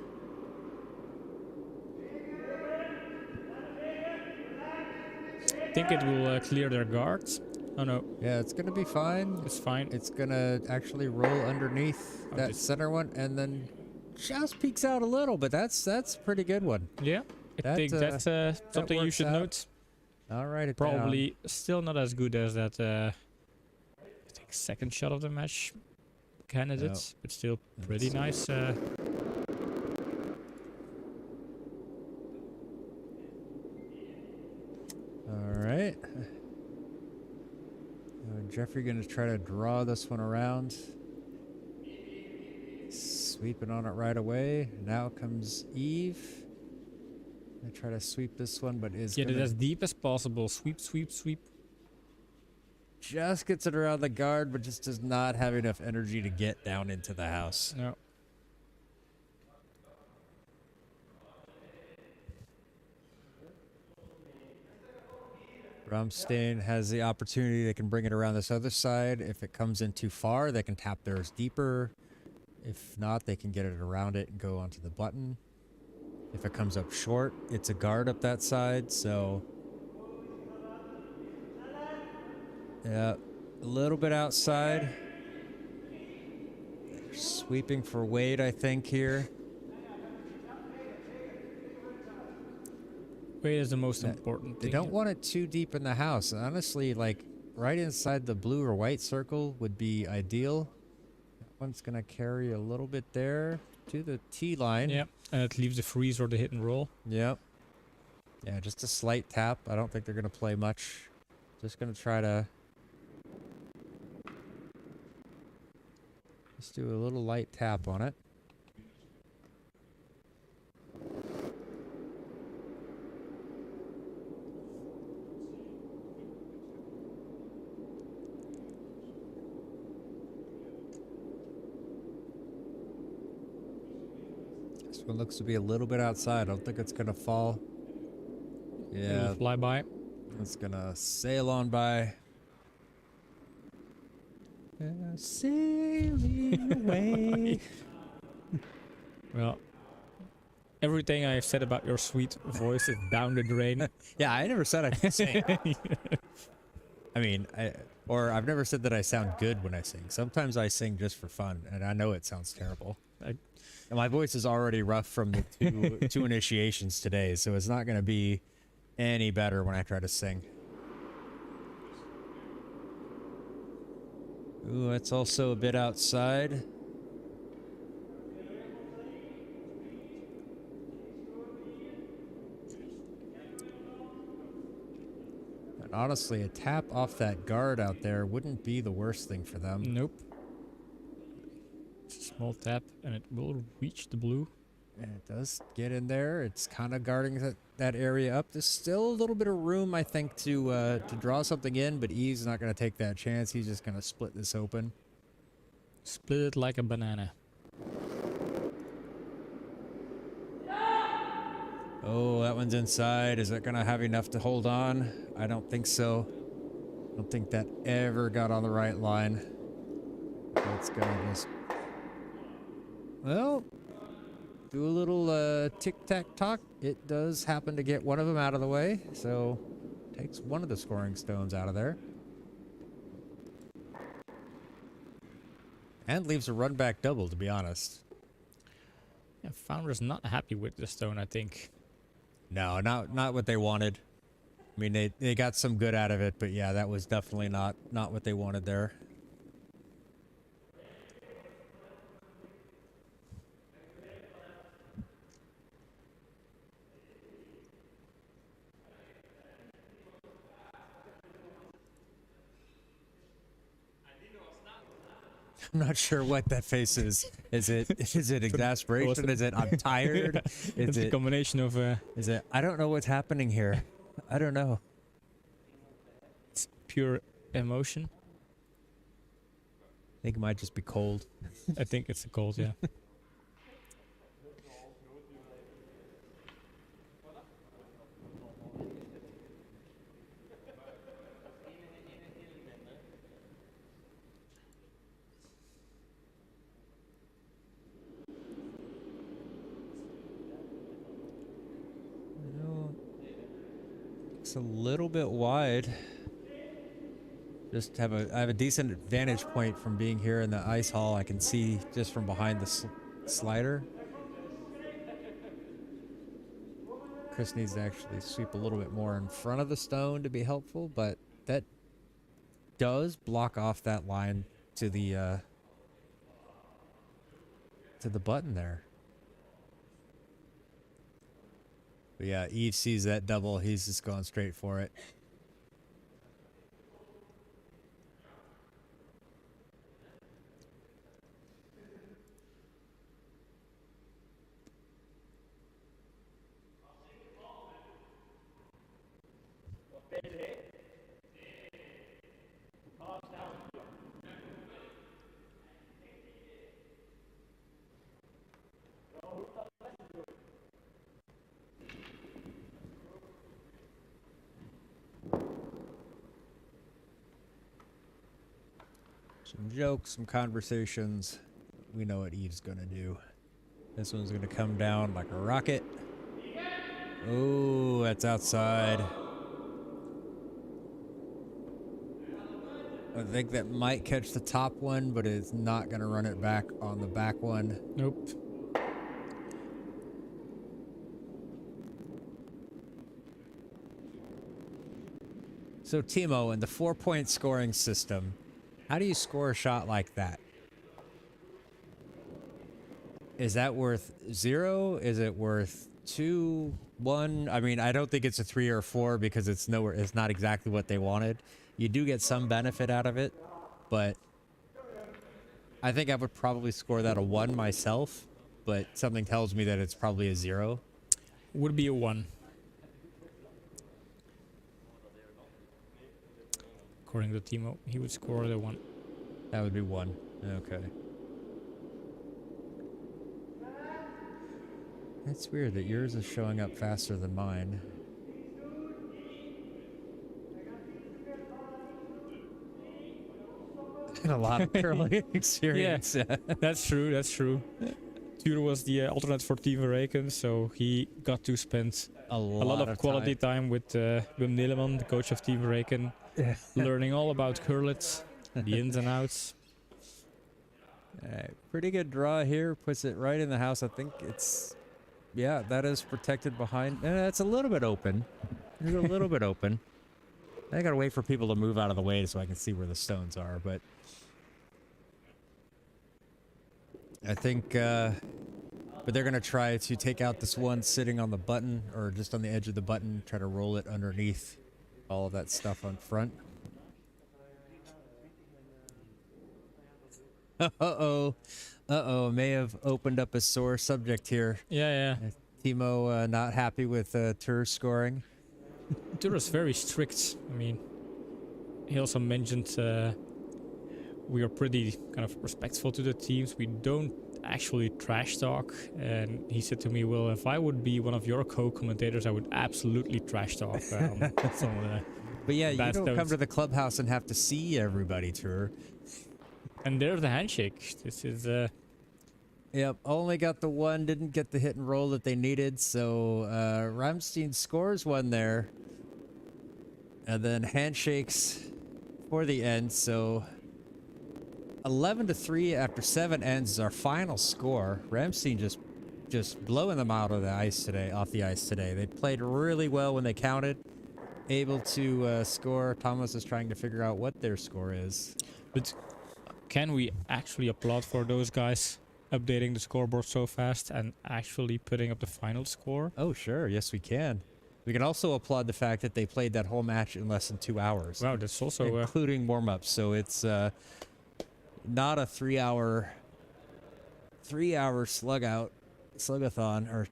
I think it will clear their guards. Oh no, Yeah, it's gonna be fine. it's fine. It's gonna actually roll underneath Oh, that just- center one, and then just peeks out a little, but that's a pretty good one. Yeah, I That, think that's something you works should out. note. All right, it Probably still not as good as that, I think, second shot of the match candidates, but still pretty nice. All right. Jeffrey gonna try to draw this one around. Sweeping on it right away. Now comes Eve. Gonna try to sweep this one, but is Get it gonna as deep as possible. Sweep, sweep, sweep. just gets it around the guard, but just does not have enough energy to get down into the house. No. Rammsteen has the opportunity. They can bring it around this other side. If it comes in too far, they can tap theirs deeper. If not, they can get it around it and go onto the button. If it comes up short, it's a guard up that side, so... Yeah, a little bit outside. They're sweeping for weight, I think, here. Weight is the most important They thing. don't want it too deep in the house. Honestly, like, right inside the blue or white circle would be ideal. That one's going to carry a little bit there to the T line. Yeah, and it leaves the freeze or the hit and roll. Yep. Yeah, just a slight tap. I don't think they're going to play much. Just going to try to... Just do a little light tap on it. This one looks to be a little bit outside. I don't think it's going to fall. Yeah, It'll fly by. it's going to sail on by. Sailing away. Well, everything I've said about your sweet voice is down the drain. Yeah, I never said I could sing. I mean, I've never said that I sound good when I sing. Sometimes I sing just for fun, and I know it sounds terrible. And my voice is already rough from the two initiations today, so it's not going to be any better when I try to sing. Ooh, that's also a bit outside. And honestly, a tap off that guard out there wouldn't be the worst thing for them. Nope. It's a small tap and it will reach the blue. And it does get in there. It's kind of guarding that area up. There's still a little bit of room, I think, to draw something in, but Eve's not going to take that chance. He's just going to split this open. Split it like a banana. Oh, that one's inside. Is it going to have enough to hold on? I don't think so. I don't think that ever got on the right line. It's going to just... Well... do a little tic-tac-tock. It does happen to get one of them out of the way, so takes one of the scoring stones out of there. And leaves a run back double, to be honest. Yeah, Founder's not happy with the stone, I think. No, not what they wanted. I mean, they got some good out of it, but yeah, that was definitely not what they wanted there. I'm not sure what that face is. Is it exasperation? Is it I'm tired? It's a combination of... Is it I don't know what's happening here. I don't know. It's pure emotion. I think it might just be cold. I think it's a cold, yeah. It's a little bit wide. I have a decent vantage point from being here in the ice hall. I can see just from behind the slider. Chris needs to actually sweep a little bit more in front of the stone to be helpful, but that does block off that line to the button there. But yeah, Eve sees that double. He's just going straight for it. Some jokes, some conversations. We know what Eve's gonna do. This one's gonna come down like a rocket. Oh, that's outside. I think that might catch the top one, but it's not gonna run it back on the back one. Nope. So Timo, in the 4-point scoring system, how do you score a shot like that? Is that worth 0? Is it worth 2, 1? I mean, I don't think it's a 3 or 4 because it's nowhere. It's not exactly what they wanted. You do get some benefit out of it, but I think I would probably score that a 1 myself. But something tells me that it's probably a 0. Would be a 1. According to Timo, he would score the 1. That would be 1. Okay. That's weird that yours is showing up faster than mine. A lot of curling experience. Yeah, that's true, that's true. Tudor was the alternate for Team Verreken, so he got to spend a lot of quality time with Wim Nilleman, the coach of Team Verreken, learning all about curlets, the ins and outs. Pretty good draw here, puts it right in the house. I think it's, yeah, that is protected behind. It's a little bit open. It's a little bit open. I gotta wait for people to move out of the way so I can see where the stones are, but I think, but they're gonna try to take out this one sitting on the button or just on the edge of the button, try to roll it underneath all of that stuff on front. Uh-oh. May have opened up a sore subject here. Yeah. Timo not happy with Tur's scoring. Tudor's very strict. I mean, he also mentioned we are pretty kind of respectful to the teams. We don't actually trash talk. And he said to me, well, if I would be one of your co-commentators, I would absolutely trash talk. Some of the but yeah, you don't come to the clubhouse and have to see everybody, Tur. And there's the handshake. This is Yep, only got the one, didn't get the hit and roll that they needed, so Rammsteen scores one there. And then handshakes for the end, so 11-3 after 7 ends is our final score. Rammsteen just blowing them out of the ice today, off the ice today. They played really well when they counted, able to score. Thomas is trying to figure out what their score is. But can we actually applaud for those guys updating the scoreboard so fast and actually putting up the final score? Oh, sure. Yes, we can. We can also applaud the fact that they played that whole match in less than 2 hours. Wow, that's also including warm-ups. So it's not a 3-hour slugathon or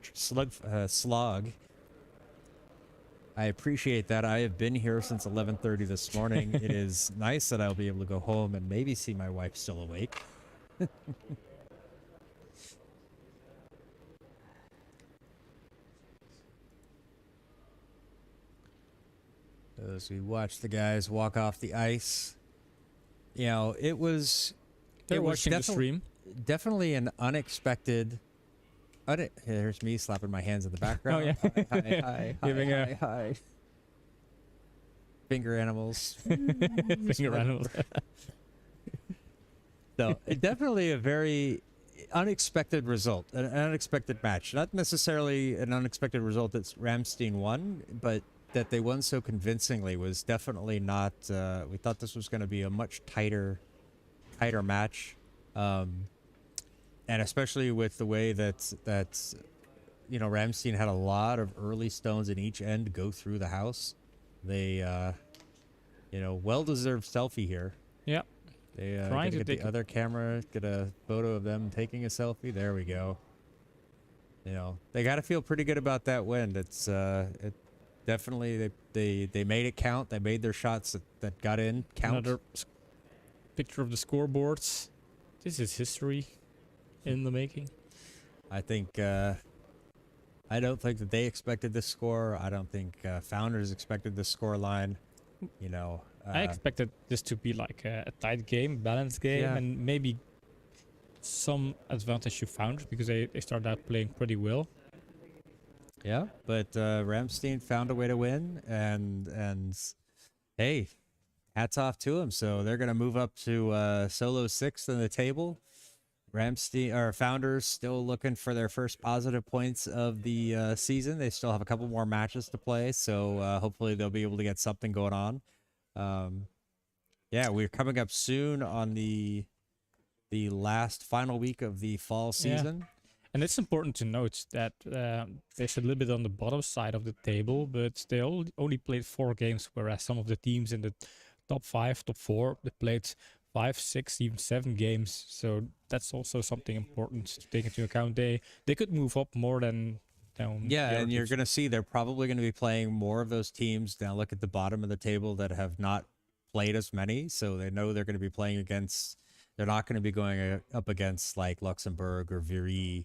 slog. I appreciate that. I have been here since 11:30 this morning. It is nice that I'll be able to go home and maybe see my wife still awake. As we watch the guys walk off the ice, you know, it was watching the stream. Definitely an unexpected. There's me slapping my hands in the background. Oh yeah, hi, giving hi. Finger animals. finger animals. So definitely a very unexpected result, an unexpected match. Not necessarily an unexpected result that Rammsteen won, but that they won so convincingly was definitely not. We thought this was going to be a much tighter match, and especially with the way that you know, Rammsteen had a lot of early stones in each end go through the house. They, you know, well-deserved selfie here. Yeah. They trying to get the other camera, get a photo of them taking a selfie. There we go. You know, they got to feel pretty good about that win. It's it definitely they made it count. They made their shots that got in count. Another picture of the scoreboards. This is history in the making. I think I don't think that they expected this score. I don't think Founders expected this score line. You know, I expected this to be like a tight game, balanced game, Yeah. and maybe some advantage to Founders because they started out playing pretty well. Yeah, but Rammsteen found a way to win, and hey, hats off to them. So they're gonna move up to solo 6th in the table. Rammsteen or Founders still looking for their first positive points of the season. They still have a couple more matches to play, so hopefully they'll be able to get something going on. Yeah, we're coming up soon on the last final week of the fall season. Yeah. And it's important to note that they're a little bit on the bottom side of the table, but they only played 4 games, whereas some of the teams in the top 5, top 4, they played 5, 6, even 7 games. So that's also something important to take into account. They could move up more than down. Yeah, and you're going to see they're probably going to be playing more of those teams. Now look at the bottom of the table that have not played as many, so they know they're going to be playing against. They're not going to be going up against like Luxembourg or Viry.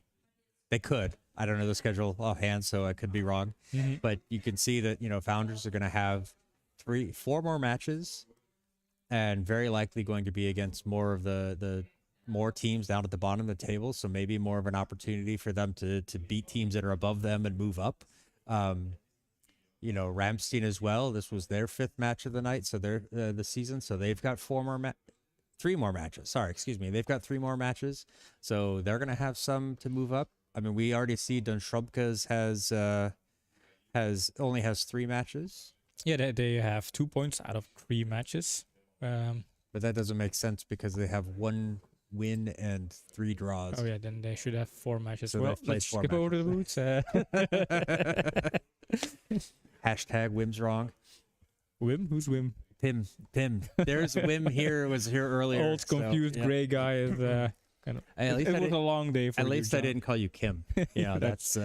They could. I don't know the schedule offhand, so I could be wrong. Mm-hmm. But you can see that, you know, Founders are going to have 4 more matches, and very likely going to be against more of the more teams down at the bottom of the table. So maybe more of an opportunity for them to beat teams that are above them and move up. You know, Rammsteen as well. This was their 5th match of the night, so they're the season. So they've got 3 more matches. Sorry, excuse me. They've got 3 more matches, so they're gonna have some to move up. I mean, we already see Dunstrubka's only has 3 matches. Yeah, they have 2 points out of 3 matches. But that doesn't make sense because they have 1 win and 3 draws. Oh yeah, then they should have 4 matches. So well, they've played let's 4 skip over the boots. Hashtag Wim's wrong. Wim? Who's Wim? Pim. There's Wim here. Was here earlier. Old confused gray guy is kind of. At least it was a long day for At you, least I John. didn't call you Kim. You know, that's.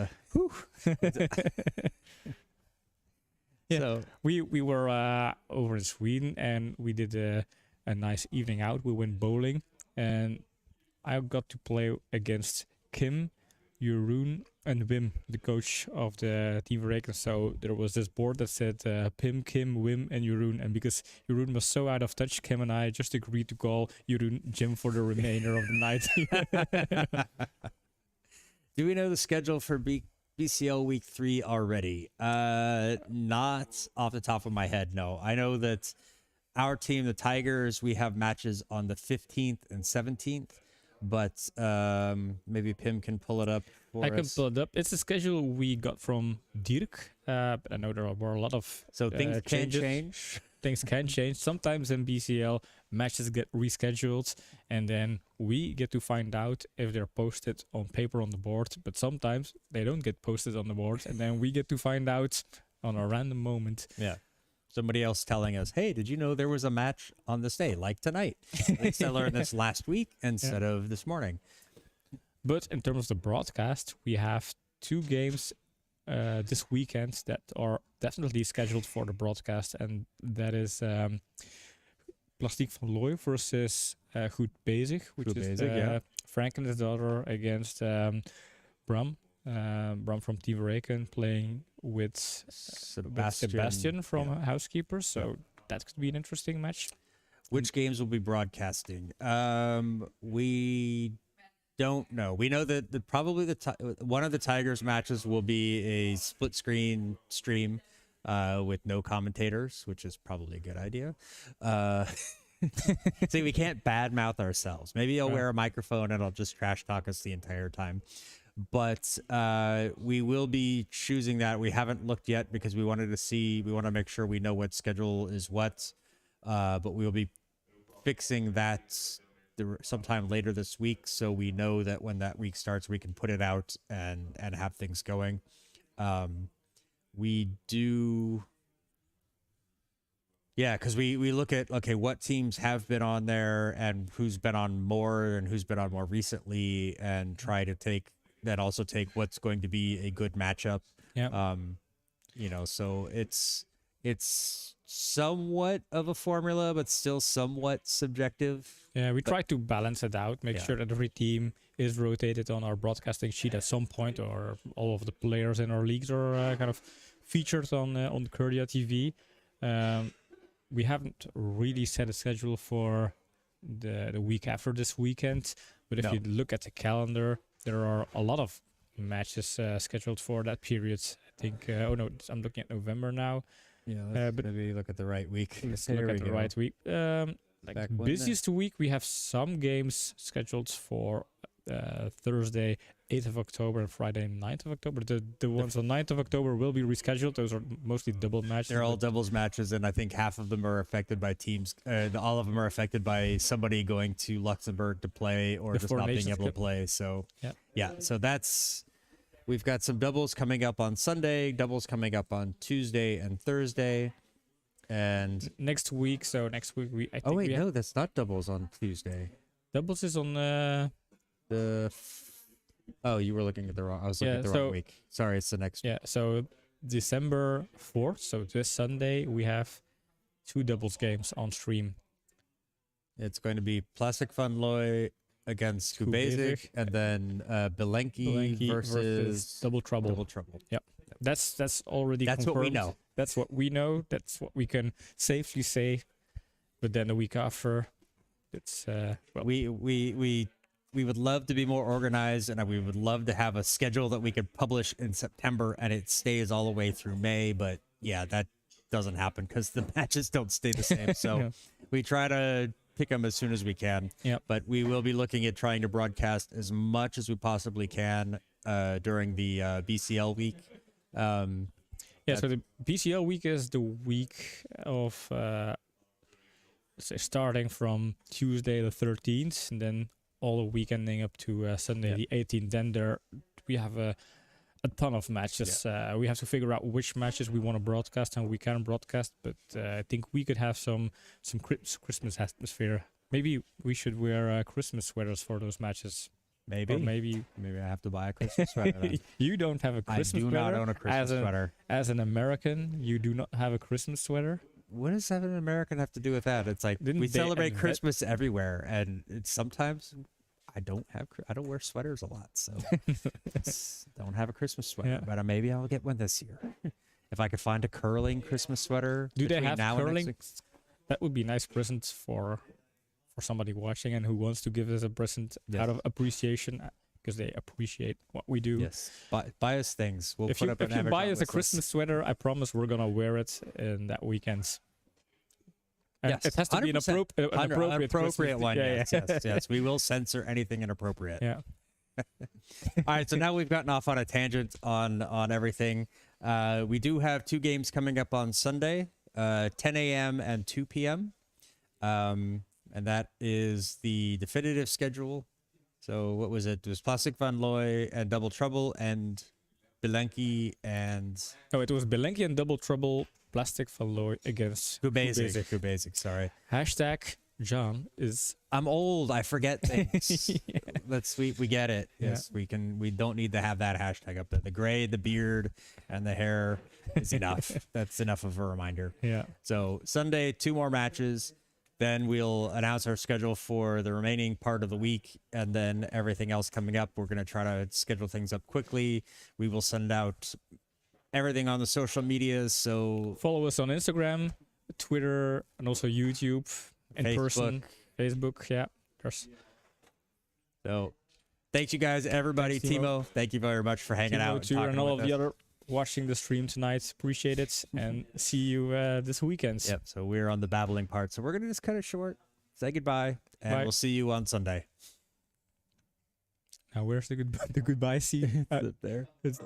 Yeah, So we were over in Sweden and we did a nice evening out. We went bowling and I got to play against Kim, Jeroen, and Wim, the coach of the team Reken. So there was this board that said Pim, Kim, Wim, and Jeroen. And because Jeroen was so out of touch, Kim and I just agreed to call Jeroen Jim for the remainder of the night. Do we know the schedule for BCL Week 3 already? Not off the top of my head, no. I know that our team, the Tigers, we have matches on the 15th and 17th, but maybe Pim can pull it up for us. I can pull it up. It's a schedule we got from Dirk, but I know there were a lot of So things can changes. change. Things can change. Sometimes in BCL, matches get rescheduled, and then we get to find out if they're posted on paper on the board, but sometimes they don't get posted on the board, and then we get to find out on a random moment. Yeah. Somebody else telling us, hey, did you know there was a match on this day, like tonight? At least I learned this last week instead of this morning. But in terms of the broadcast, we have 2 games this weekend that are definitely scheduled for the broadcast, and that is Plastic van Looy versus Goed Bezig, which Goed is Bezig, yeah. Frank and his daughter against Bram. Bram from Team Reken playing with Sebastian from Housekeepers, so that could be an interesting match. Which games will be broadcasting? We don't know. We know that probably one of the Tigers matches will be a split screen stream with no commentators, which is probably a good idea. See, we can't badmouth ourselves. Maybe I'll wear a microphone and I'll just trash talk us the entire time. But we will be choosing that. We haven't looked yet because we want to make sure we know what schedule is what. But we will be fixing that sometime later this week, so we know that when that week starts, we can put it out and have things going. We do, yeah, because we look at, okay, what teams have been on there and who's been on more and who's been on more recently, and try to take what's going to be a good matchup. Yeah. So it's somewhat of a formula, but still somewhat subjective. Yeah, we try to balance it out, make sure that every team is rotated on our broadcasting sheet at some point, or all of the players in our leagues are kind of featured on Curdia TV. We haven't really set a schedule for the week after this weekend, but if you look at the calendar, there are a lot of matches scheduled for that period. I think, I'm looking at November now. Yeah, but maybe look at the right week. Let's look at the right week. Busiest week, we have some games scheduled for Thursday, 8th of October and Friday, 9th of October. The ones on 9th of October will be rescheduled. Those are mostly double matches. They're all doubles matches, and I think half of them are affected by teams. All of them are affected by somebody going to Luxembourg to play or just not being able to play. So, so that's... We've got some doubles coming up on Sunday, doubles coming up on Tuesday and Thursday. And next week, I think no, that's not doubles on Tuesday. Doubles is on you were looking at the wrong. I was looking at the wrong week. Sorry, it's the next. Yeah, so December 4th, so this Sunday, we have 2 doubles games on stream. It's going to be Plastic van Looy against Goed Bezig, and then Belenki versus Double Trouble. Yep. That's already confirmed. What we know. That's what we know. That's what we can safely say. But then the week after, it's we would love to be more organized, and we would love to have a schedule that we could publish in September and it stays all the way through May. But yeah, that doesn't happen because the matches don't stay the same. So we try to pick them as soon as we can. But we will be looking at trying to broadcast as much as we possibly can during the BCL week. So the BCL week is the week of starting from Tuesday the 13th, and then all the week ending up to Sunday the 18th. Then we have a ton of matches. We have to figure out which matches we want to broadcast and we can broadcast, but I think we could have some Christmas atmosphere. Maybe we should wear Christmas sweaters for those matches. Maybe I have to buy a Christmas sweater. You don't have a Christmas sweater? I do not own a Christmas sweater. As an American, you do not have a Christmas sweater? What does having an American have to do with that? It's like we celebrate Christmas everywhere, and sometimes I don't wear sweaters a lot, so don't have a Christmas sweater. Yeah. But maybe I'll get one this year if I could find a curling Christmas sweater. Do they between have now and next curling? week. That would be nice presents for somebody watching and who wants to give us a present Yes. out of appreciation because they appreciate what we do. Yes, buy us things. We'll If put you, up an if you buy Amazon us a wish list. Christmas sweater, I promise we're gonna wear it in that weekend. And Yes, it has to be an 100%. appropriate Appropriate one. Yeah, Yes, yeah. yes, yes. We will censor anything inappropriate. Yeah. All right, so now we've gotten off on a tangent on everything. We do have 2 games coming up on Sunday, 10 a.m. and 2 p.m. And that is the definitive schedule. So what was it? It was Plastic Van Looy and Double Trouble and Belenki and Oh, it was Belenki and Double Trouble, Plastic Van Looy against Kubasic, sorry. Hashtag John is I'm old. I forget things. We get it. Yeah. Yes, we don't need to have that hashtag up there. The gray, the beard, and the hair is enough. That's enough of a reminder. yeah. So Sunday, 2 more matches. Then we'll announce our schedule for the remaining part of the week, and then everything else coming up. We're going to try to schedule things up quickly. We will send out everything on the social medias. So Follow us on Instagram, Twitter, and also YouTube in person. Facebook, yeah. So thank you guys, everybody. Thanks, Timo. Timo, thank you very much for hanging out Timo, and and talking all with of the us. other watching the stream tonight. Appreciate it, and see you this weekend. Yep. So we're on the babbling part. So we're going to just cut it short, say goodbye, and Bye. we'll see you on Sunday. Now, where's the goodbye scene? It's up there. It's